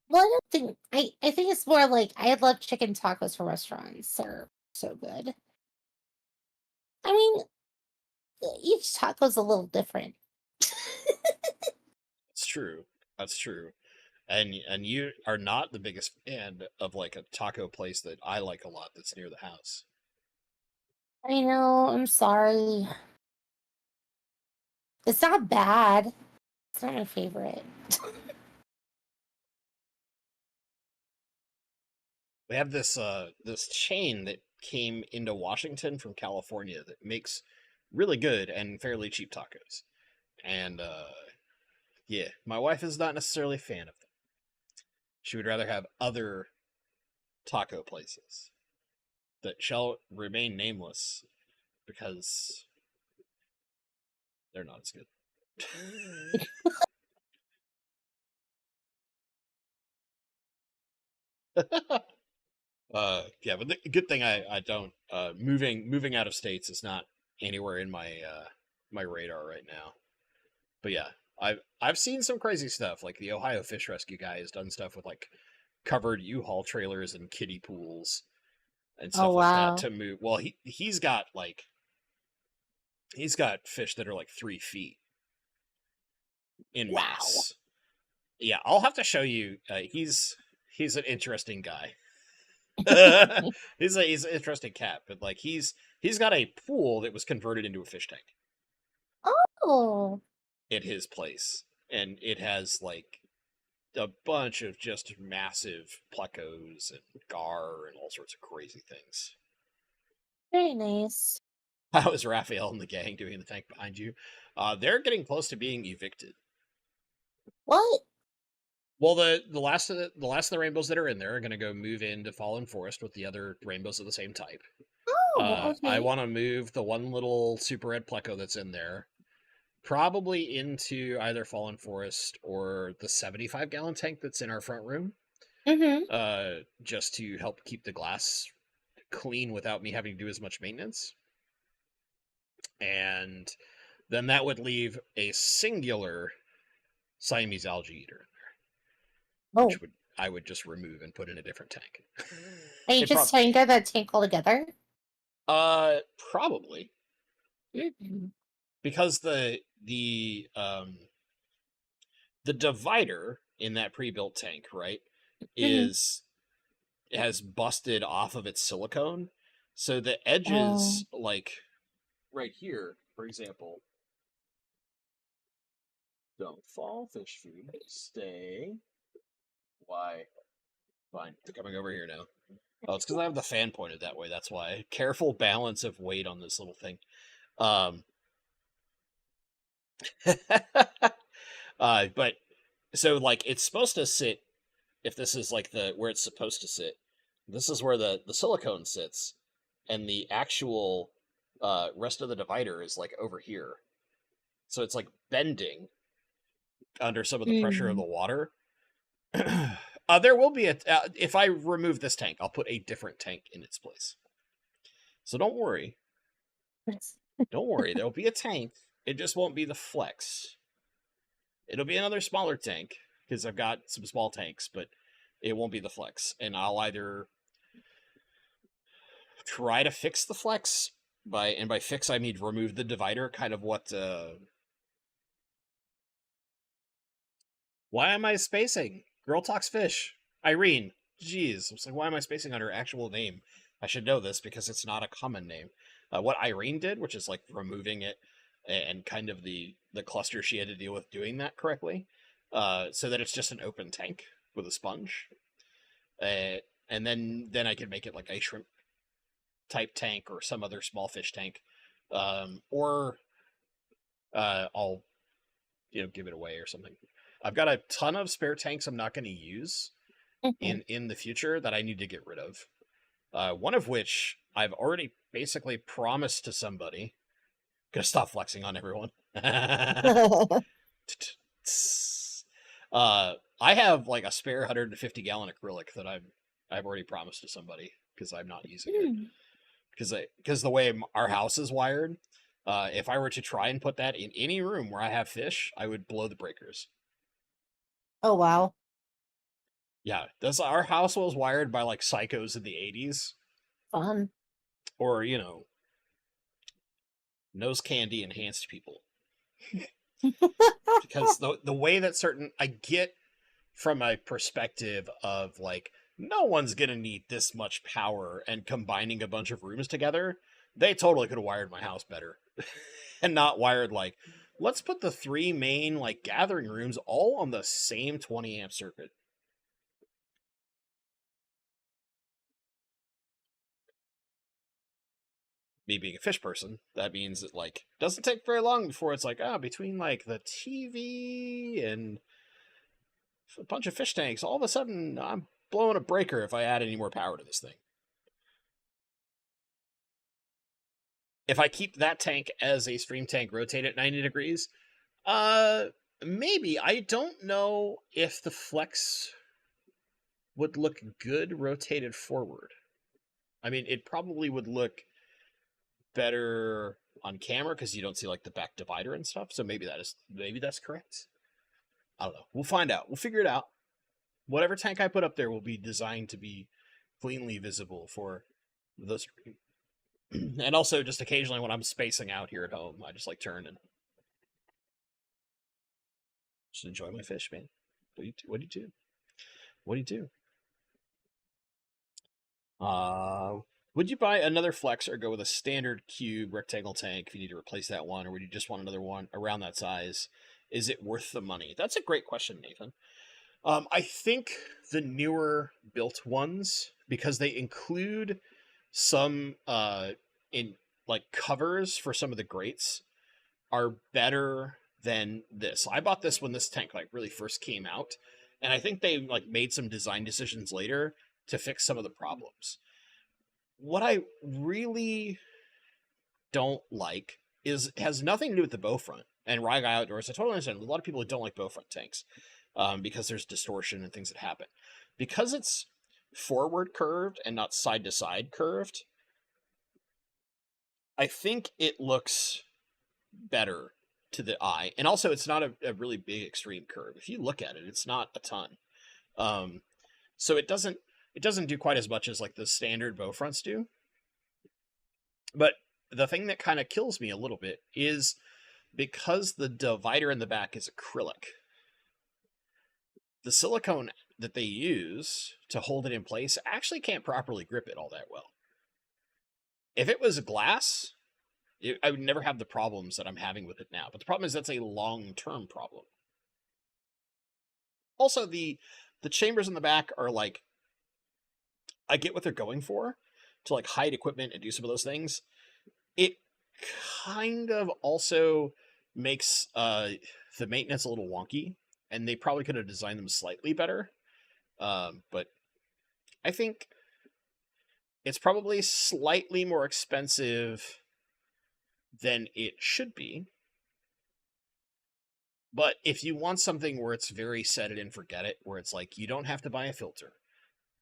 well, I don't think I think it's more like I love chicken tacos from restaurants. They're so good. I mean, each taco's a little different. It's true. That's true. And you are not the biggest fan of like a taco place that I like a lot that's near the house. I know, I'm sorry. It's not bad. It's not my favorite. We have this chain that came into Washington from California that makes really good and fairly cheap tacos. And yeah, my wife is not necessarily a fan of them. She would rather have other taco places that shall remain nameless because they're not as good. Yeah, but the good thing I don't moving out of states is not anywhere in my radar right now. But yeah, I've seen some crazy stuff. Like the Ohio Fish Rescue guy has done stuff with like covered U-Haul trailers and kiddie pools and Oh stuff like that wow. to move. Well, he's got fish that are like 3 feet in Wow. mass. Yeah, I'll have to show you. He's an interesting guy. He's an interesting cat, but like he's got a pool that was converted into a fish tank Oh. at his place, and it has like a bunch of just massive plecos and gar and all sorts of crazy things. Very nice. How is Raphael and the gang doing in the tank behind you? They're getting close to being evicted. What? Well, the last of the rainbows that are in there are going to go move into Fallen Forest with the other rainbows of the same type. Oh, I okay. want to move the one little super red pleco that's in there, probably into either Fallen Forest or the 75-gallon tank that's in our front room, Mm-hmm. just to help keep the glass clean without me having to do as much maintenance. And then that would leave a singular Siamese algae eater, Oh, which I would just remove and put in a different tank. are you It just prob tying down that tank altogether? probably Mm-hmm. because the divider in that pre-built tank, right, Mm-hmm. is has busted off of its silicone, so the Oh, edges, like right here, for example, don't fall, fish food, stay. Why? Fine, they're coming over here now. Oh, it's because I have the fan pointed that way. That's why. Careful balance of weight on this little thing. Um, but so like it's supposed to sit. If this is like the where it's supposed to sit, this is where the silicone sits, and the actual rest of the divider is like over here. So it's like bending under some of the pressure of the mm. water. There will be a if I remove this tank, I'll put a different tank in its place. So don't worry. Don't worry. There'll be a tank. It just won't be the flex. It'll be another smaller tank because I've got some small tanks, but it won't be the flex. And I'll either try to fix the flex by fix I mean remove the divider, kind of what why am I spacing? Girl talks fish. Irene. Jeez. I was like, why am I spacing on her actual name? I should know this because it's not a common name. What Irene did, which is like removing it and kind of the cluster she had to deal with doing that correctly, so that it's just an open tank with a sponge. And then I can make it like a shrimp type tank or some other small fish tank, or I'll give it away or something. I've got a ton of spare tanks I'm not going to use Mhm. in the future that I need to get rid of. One of which I've already basically promised to somebody. Gonna stop flexing on everyone. I have like a spare 150-gallon acrylic that I've already promised to somebody because I'm not using it Mm. because the way our house is wired, if I were to try and put that in any room where I have fish, I would blow the breakers. Oh, wow. Yeah, this our house was wired by like psychos in the 80s, Fun. or nose candy enhanced people. Because the way that certain I get from a perspective of like no one's gonna need this much power and combining a bunch of rooms together, they totally could have wired my house better and not wired like let's put the three main like gathering rooms all on the same 20 amp circuit. Me being a fish person, that means it like doesn't take very long before it's like between like the TV and a bunch of fish tanks, all of a sudden I'm blowing a breaker if I add any more power to this thing. If I keep that tank as a stream tank rotate at 90 degrees, uh maybe. I don't know if the flex would look good rotated forward. I mean, it probably would look better on camera because you don't see like the back divider and stuff. So maybe that's correct. I don't know. We'll find out. We'll figure it out. Whatever tank I put up there will be designed to be cleanly visible for the screen. And also, just occasionally when I'm spacing out here at home, I just like turn and just enjoy my fish, man. What do you do? What do you do? What do you do? Uh, would you buy another flex or go with a standard cube rectangle tank if you need to replace that one, or would you just want another one around that size? Is it worth the money? That's a great question, Nathan. I think the newer built ones, because they include some in like covers for some of the grates are better than this. I bought this when this tank like really first came out, and I think they like made some design decisions later to fix some of the problems. What I really don't like is has nothing to do with the bow front and Rye Guy Outdoors. I totally understand. A lot of people don't like bow front tanks because there's distortion and things that happen. Because it's forward curved and not side to side curved, I think it looks better to the eye. And also, it's not a really big extreme curve. If you look at it, it's not a ton. So it doesn't do quite as much as like the standard bow fronts do. But the thing that kind of kills me a little bit is because the divider in the back is acrylic, the silicone that they use to hold it in place actually can't properly grip it all that well. If it was glass, I would never have the problems that I'm having with it now. But the problem is that's a long-term problem. Also, the chambers in the back are like, I get what they're going for, to like hide equipment and do some of those things. It kind of also makes the maintenance a little wonky, and they probably could have designed them slightly better. But I think it's probably slightly more expensive than it should be. But if you want something where it's very set it and forget it, where it's like you don't have to buy a filter,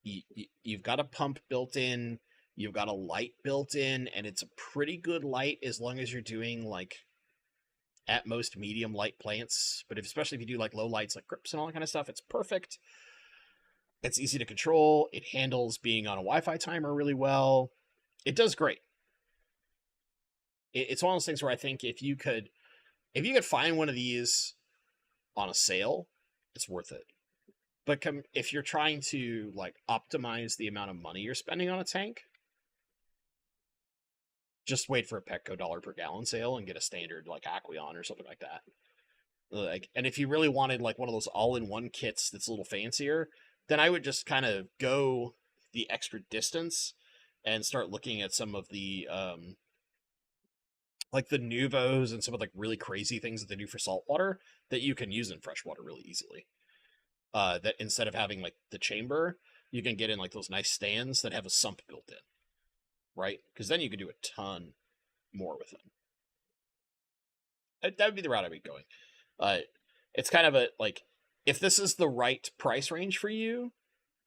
you've got a pump built in, you've got a light built in, and it's a pretty good light as long as you're doing like at most medium light plants. But especially if you do like low lights like grips and all that kind of stuff, it's perfect. It's easy to control. It handles being on a Wi-Fi timer really well. It does great. It's one of those things where I think if you could find one of these on a sale, it's worth it. But if you're trying to like optimize the amount of money you're spending on a tank, just wait for a Petco dollar per gallon sale and get a standard like Aqueon or something like that. Like, and if you really wanted like one of those all-in-one kits that's a little fancier, then I would just kind of go the extra distance and start looking at some of the like the Nuvos and some of like really crazy things that they do for saltwater that you can use in freshwater really easily. That instead of having like the chamber, you can get in like those nice stands that have a sump built in, right? Because then you can do a ton more with them. That would be the route I'd be going. It's kind of a like, if this is the right price range for you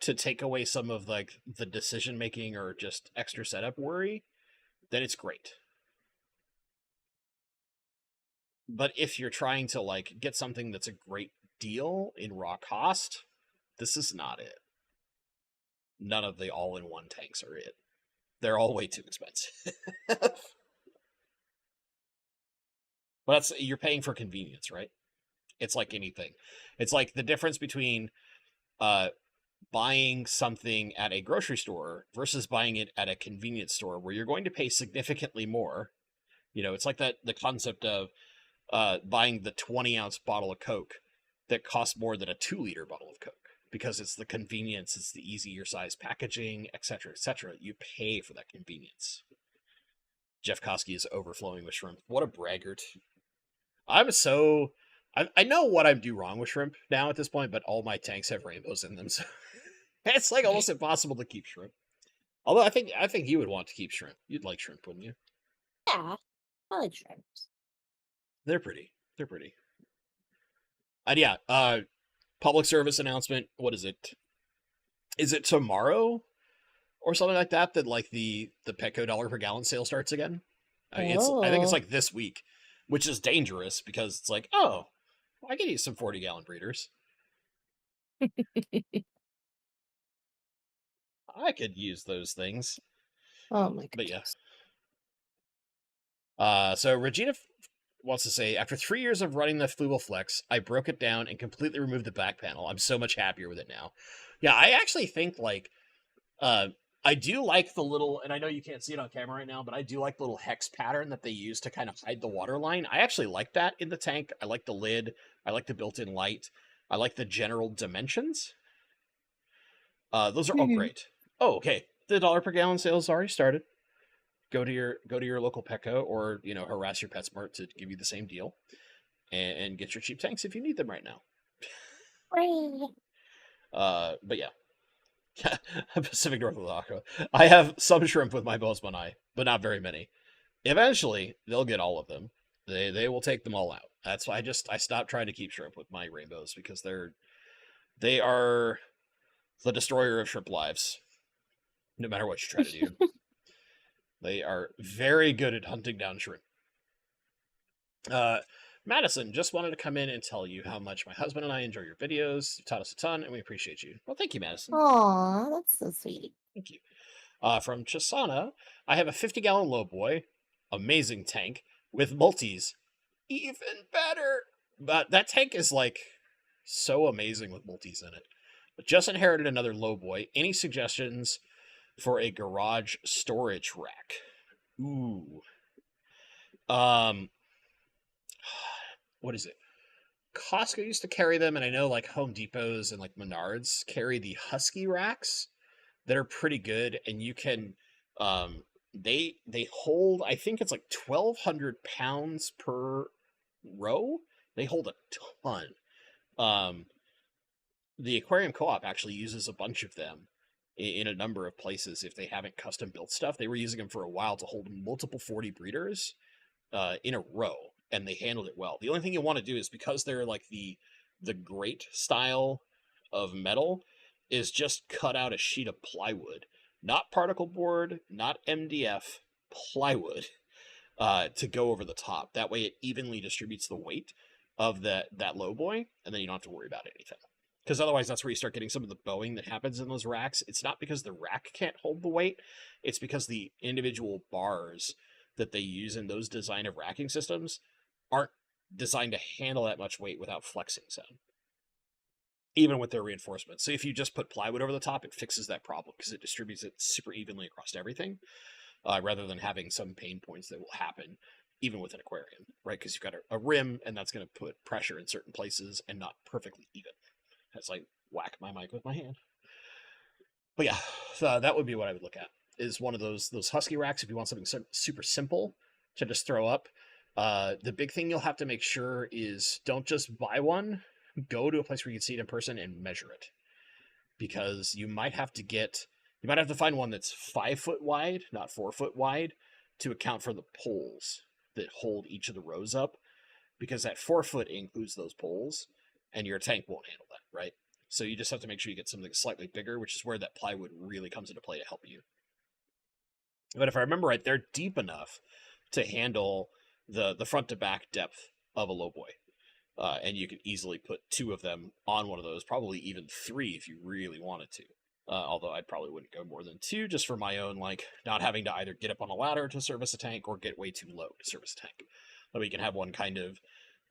to take away some of like the decision making or just extra setup worry, then it's great. But if you're trying to like get something that's a great deal in raw cost, this is not it. None of the all-in-one tanks are it. They're all way too expensive. But you're paying for convenience, right? It's like anything. It's like the difference between buying something at a grocery store versus buying it at a convenience store, where you're going to pay significantly more. You know, it's like the concept of buying the 20-ounce bottle of Coke that costs more than a 2-liter bottle of Coke, because it's the convenience, it's the easier size packaging, etc., etc. You pay for that convenience. Jeff Koski is overflowing with shrimp. What a braggart. I know what I do wrong with shrimp now at this point, but all my tanks have rainbows in them, so it's like almost impossible to keep shrimp. Although I think you would want to keep shrimp. You'd like shrimp, wouldn't you? Yeah, I like shrimps. They're pretty. They're pretty. And yeah, public service announcement. What is it? Is it tomorrow or something like that? That like the Petco dollar per gallon sale starts again. I think it's like this week, which is dangerous because it's like, oh, I could use some 40-gallon breeders. I could use those things. Oh my But yeah. goodness. So Regina wants to say, after 3 years of running the Fluval Flex, I broke it down and completely removed the back panel. I'm so much happier with it now. Yeah, I actually think like I do like the little, and I know you can't see it on camera right now, but I do like the little hex pattern that they use to kind of hide the water line. I actually like that in the tank. I like the lid. I like the built-in light. I like the general dimensions. Those are all great. Oh, okay. The dollar per gallon sales already started. go to your local Petco, or harass your PetSmart to give you the same deal, and get your cheap tanks if you need them right now. Right. But yeah, Pacific Northwest Aqua. I have some shrimp with my Bozeman, but not very many. Eventually, they'll get all of them. They will take them all out. That's why I stopped trying to keep shrimp with my rainbows, because they are the destroyer of shrimp lives. No matter what you try to do, they are very good at hunting down shrimp. Uh, Madison just wanted to come in and tell you how much my husband and I enjoy your videos. You've taught us a ton, and we appreciate you. Well, thank you, Madison. Aw, that's so sweet. Thank you. From Chisana, I have a 50-gallon lowboy, amazing tank with multis, even better. But that tank is like so amazing with multis in it. But just inherited another lowboy. Any suggestions for a garage storage rack? Ooh. What is it? Costco used to carry them, and I know like Home Depots and like Menards carry the Husky racks that are pretty good, and you can they hold, I think it's like 1,200 pounds per row. They hold a ton. Um, the Aquarium Co-op actually uses a bunch of them in a number of places. If they haven't custom built stuff, they were using them for a while to hold multiple 40 breeders in a row, and they handled it well. The only thing you want to do is, because they're like the great style of metal, is just cut out a sheet of plywood, not particle board, not MDF, plywood, to go over the top. That way, it evenly distributes the weight of that low boy, and then you don't have to worry about anything. Because otherwise, that's where you start getting some of the bowing that happens in those racks. It's not because the rack can't hold the weight; it's because the individual bars that they use in those design of racking systems aren't designed to handle that much weight without flexing some, even with their reinforcements. So if you just put plywood over the top, it fixes that problem because it distributes it super evenly across everything, rather than having some pain points that will happen even with an aquarium, right? Because you've got a rim, and that's going to put pressure in certain places and not perfectly even. As I whack my mic with my hand. But yeah, so that would be what I would look at, is one of those Husky racks if you want something super simple to just throw up. The big thing you'll have to make sure is, don't just buy one. Go to a place where you can see it in person and measure it, because you might have to find one that's 5 foot wide, not 4 foot wide, to account for the poles that hold each of the rows up, because that 4 foot includes those poles, and your tank won't handle that, right? So you just have to make sure you get something slightly bigger, which is where that plywood really comes into play to help you. But if I remember right, they're deep enough to handle the front to back depth of a lowboy. And you can easily put 2 of them on one of those, probably even 3 if you really wanted to. Although I probably wouldn't go more than 2, just for my own, like, not having to either get up on a ladder to service a tank or get way too low to service a tank. But we can have one kind of,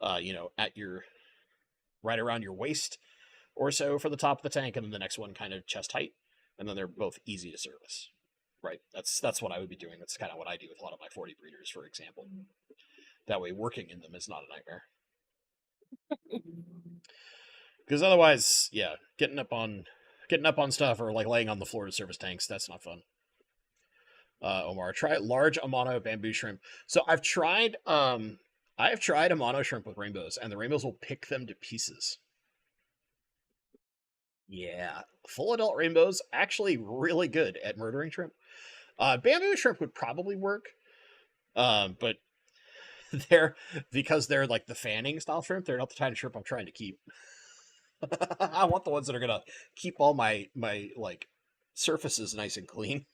at your, right around your waist or so for the top of the tank, and then the next one kind of chest height, and then they're both easy to service. Right? That's what I would be doing. That's kind of what I do with a lot of my 40 breeders, for example. That way, working in them is not a nightmare. Because otherwise, yeah, getting up on stuff, or like laying on the floor to service tanks, that's not fun. Omar, try large Amano bamboo shrimp. So I've tried Amano shrimp with rainbows, and the rainbows will pick them to pieces. Yeah, full adult rainbows actually really good at murdering shrimp. Bamboo shrimp would probably work, but because they're like the fanning style shrimp, they're not the kind of shrimp I'm trying to keep. I want the ones that are gonna keep all my like surfaces nice and clean.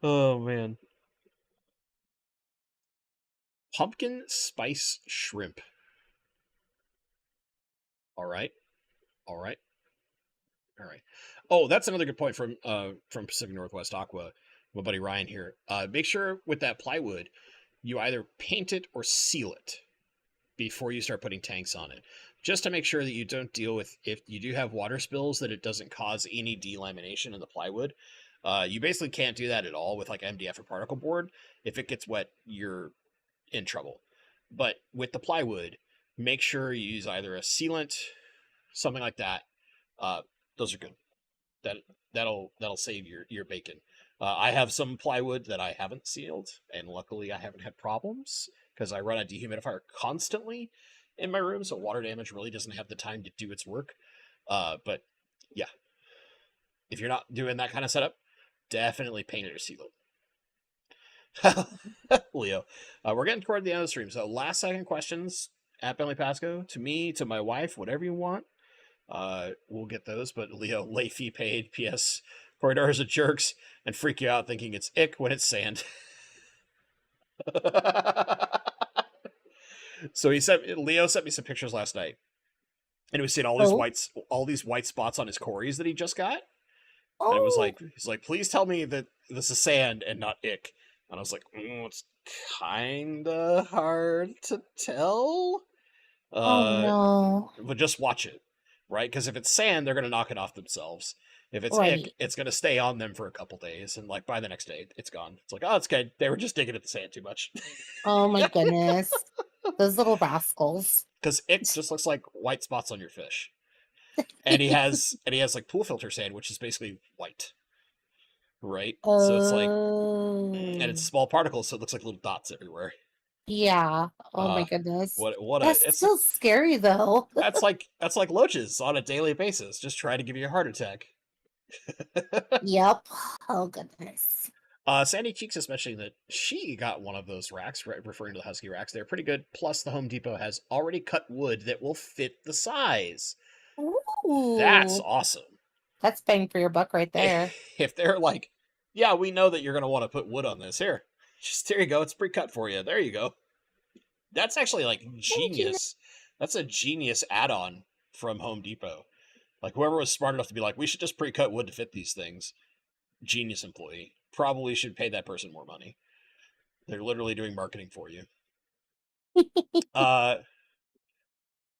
Oh man. Pumpkin spice shrimp. All right. All right. All right. Oh, that's another good point from Pacific Northwest Aqua. My buddy Ryan here. Make sure with that plywood, you either paint it or seal it before you start putting tanks on it, just to make sure that you don't deal with, if you do have water spills, that it doesn't cause any delamination in the plywood. You basically can't do that at all with like MDF or particle board. If it gets wet, you're in trouble. But with the plywood, make sure you use either a sealant, something like that. Those are good. That'll save your bacon. I have some plywood that I haven't sealed, and luckily I haven't had problems because I run a dehumidifier constantly in my room, so water damage really doesn't have the time to do its work. But yeah, if you're not doing that kind of setup, definitely paint it or seal it. Leo, we're getting toward the end of the stream, so last second questions at Bentley Pasco to me, to my wife, whatever you want. We'll get those, but Leo, late fee paid. P.S. Corridors are jerks and freak you out thinking it's ick when it's sand. So Leo sent me some pictures last night, and he was seeing Oh, all these white spots on his cories that he just got, and it was oh, like, he's like, please tell me that this is sand and not ick. And I was like, it's kinda hard to tell. oh Uh, no. but just watch it, right? Because if it's sand, they're gonna knock it off themselves. If it's ick, Right. it's gonna stay on them for a couple days, and like by the next day, it's gone. It's like, oh, it's good. They were just digging at the sand too much. Oh my goodness. Those little rascals. Because ick just looks like white spots on your fish, and he has like pool filter sand, which is basically white, right? So it's like, and Oh, it's small particles, so it looks like little dots everywhere. yeah. Oh my Uh, goodness. what a That's it's still scary though. that's like loaches on a daily basis, just trying to give you a heart attack. Yep. Oh goodness. Sandy Cheeks is mentioning that she got one of those racks, referring to the Husky racks. They're pretty good. Plus, the Home Depot has already cut wood that will fit the size. That's Ooh. awesome. That's bang for your buck right there. If they're like, yeah, we know that you're going to want to put wood on this. There you go. It's pre-cut for you. There you go. That's actually like Thank you. genius. That's a genius add-on from Home Depot. Like whoever was smart enough to be like, we should just pre-cut wood to fit these things. Genius employee. Probably should pay that person more money. They're literally doing marketing for you. Uh,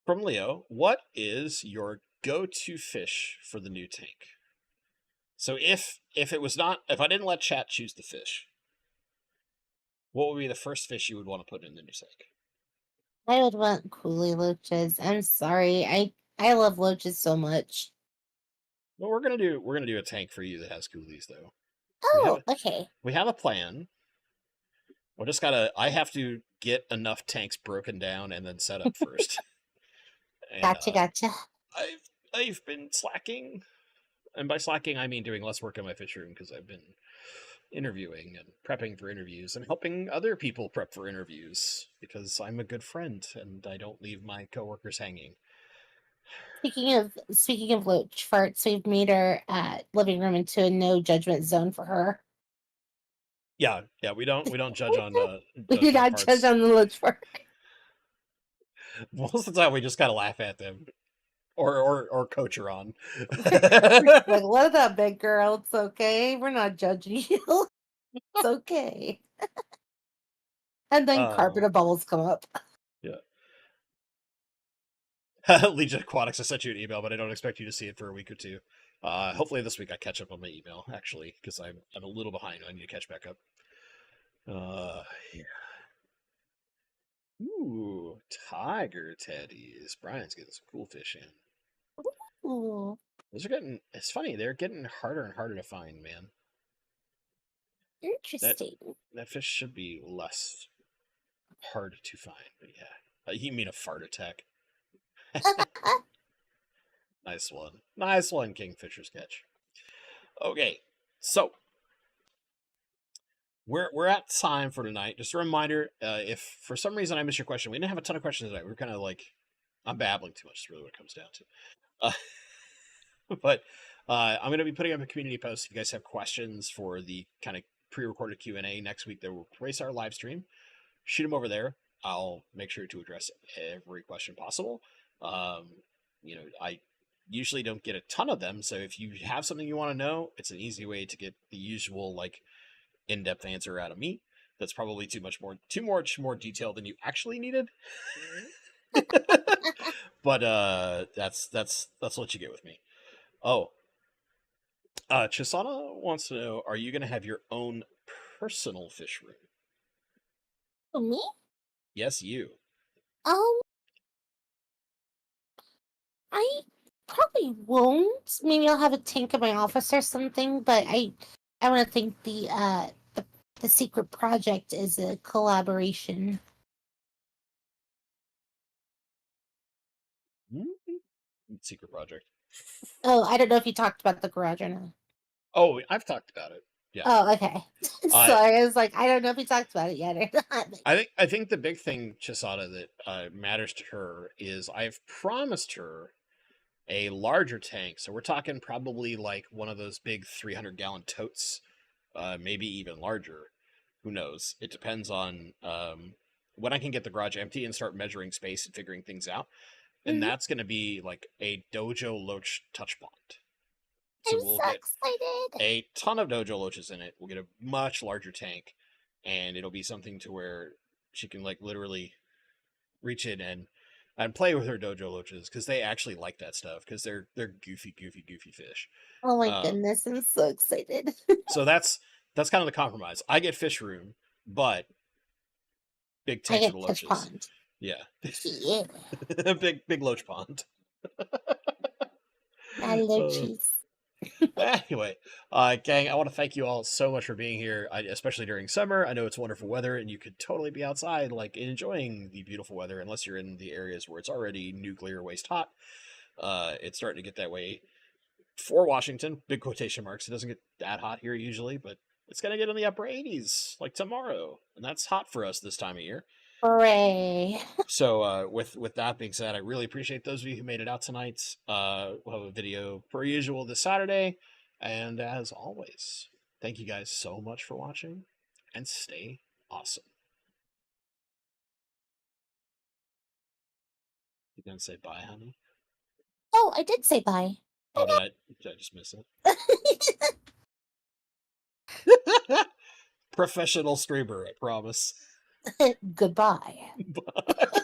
from Leo, what is your go-to fish for the new tank? So if it was not, if I didn't let chat choose the fish, what would be the first fish you would want to put in the new tank? I would want coolie loaches. I'm sorry. I love loaches so much. Well, we're gonna do a tank for you that has coolies though. Oh, okay. We have a plan. We just gotta. I have to get enough tanks broken down and then set up first. And Gotcha, gotcha. I've been slacking, and by slacking I mean doing less work in my fish room because I've been interviewing and prepping for interviews and helping other people prep for interviews because I'm a good friend and I don't leave my coworkers hanging. Speaking of loach farts, we've made our living room into a no judgment zone for her. Yeah, yeah, we don't We do judge on not judge parts. on the loach fart. Most of the time we just kind of laugh at them or coach her on. Like, let that big girl. It's okay. We're not judging you. It's okay. And then carpet Oh, of bubbles come up. yeah. Legion Aquatics, I sent you an email, but I don't expect you to see it for a week or two. Hopefully this week I catch up on my email, actually, because I'm a little behind. I need to catch back up. Yeah. Ooh, tiger teddies. Brian's getting some cool fish in. Ooh, Those are getting. It's funny. They're getting harder and harder to find, man. That interesting. that fish should be less hard to find. But yeah, you mean a fart attack? Nice one, Kingfisher's catch. Okay, so we're at time for tonight. Just a reminder, if for some reason I missed your question, we didn't have a ton of questions tonight. We are kind of like, I'm babbling too much. Is really what it comes down to. But I'm going to be putting up a community post. If you guys have questions for the kind of pre-recorded Q&A next week that will replace our live stream, shoot them over there. I'll make sure to address every question possible. Um, I usually don't get a ton of them, so if you have something you want to know, it's an easy way to get the usual like in-depth answer out of me. That's probably too much more detail than you actually needed. But that's what you get with me. Oh, Chisana wants to know: are you going to have your own personal fish room? For me? Yes, you. Um, I probably won't. Maybe I'll have a tank in my office or something, but I I want to think the secret project is a collaboration. Secret project. Oh, I don't know if you talked about the garage or not. Oh, I've talked about it. Yeah. Oh, okay. I Sorry, I was like, I don't know if you talked about it yet or not. I think the big thing, Chisada, that matters to her is I've promised her a larger tank. So we're talking probably like one of those big 300-gallon totes, maybe even larger. Who knows? It depends on when I can get the garage empty and start measuring space and figuring things out. And Mhm. that's going to be like a Dojo Loach touch pond. So I'm we'll so get excited. a ton of Dojo Loaches in it. We'll get a much larger tank, and it'll be something to where she can like literally reach in and play with her Dojo Loaches because they actually like that stuff because they're goofy fish. Oh my Um, goodness, I'm so excited. so that's kind of the compromise. I get fish room, but big I tank for the get touch loaches. pond. Yeah, Yeah, big loach pond. I love Uh, cheese. anyway, gang, I want to thank you all so much for being here, especially during summer. I know it's wonderful weather, and you could totally be outside, like enjoying the beautiful weather, unless you're in the areas where it's already nuclear waste hot. It's starting to get that way for Washington. Big quotation marks. It doesn't get that hot here usually, but it's gonna get in the upper 80s like tomorrow, and that's hot for us this time of year. Hooray. So with that being said, I really appreciate those of you who made it out tonight. We'll have a video per usual this Saturday, and as always, thank you guys so much for watching, and stay awesome. You gonna say bye, honey? Oh, I did say bye. Oh, did I just miss Bye. it? Professional streamer, I promise. Goodbye. Bye.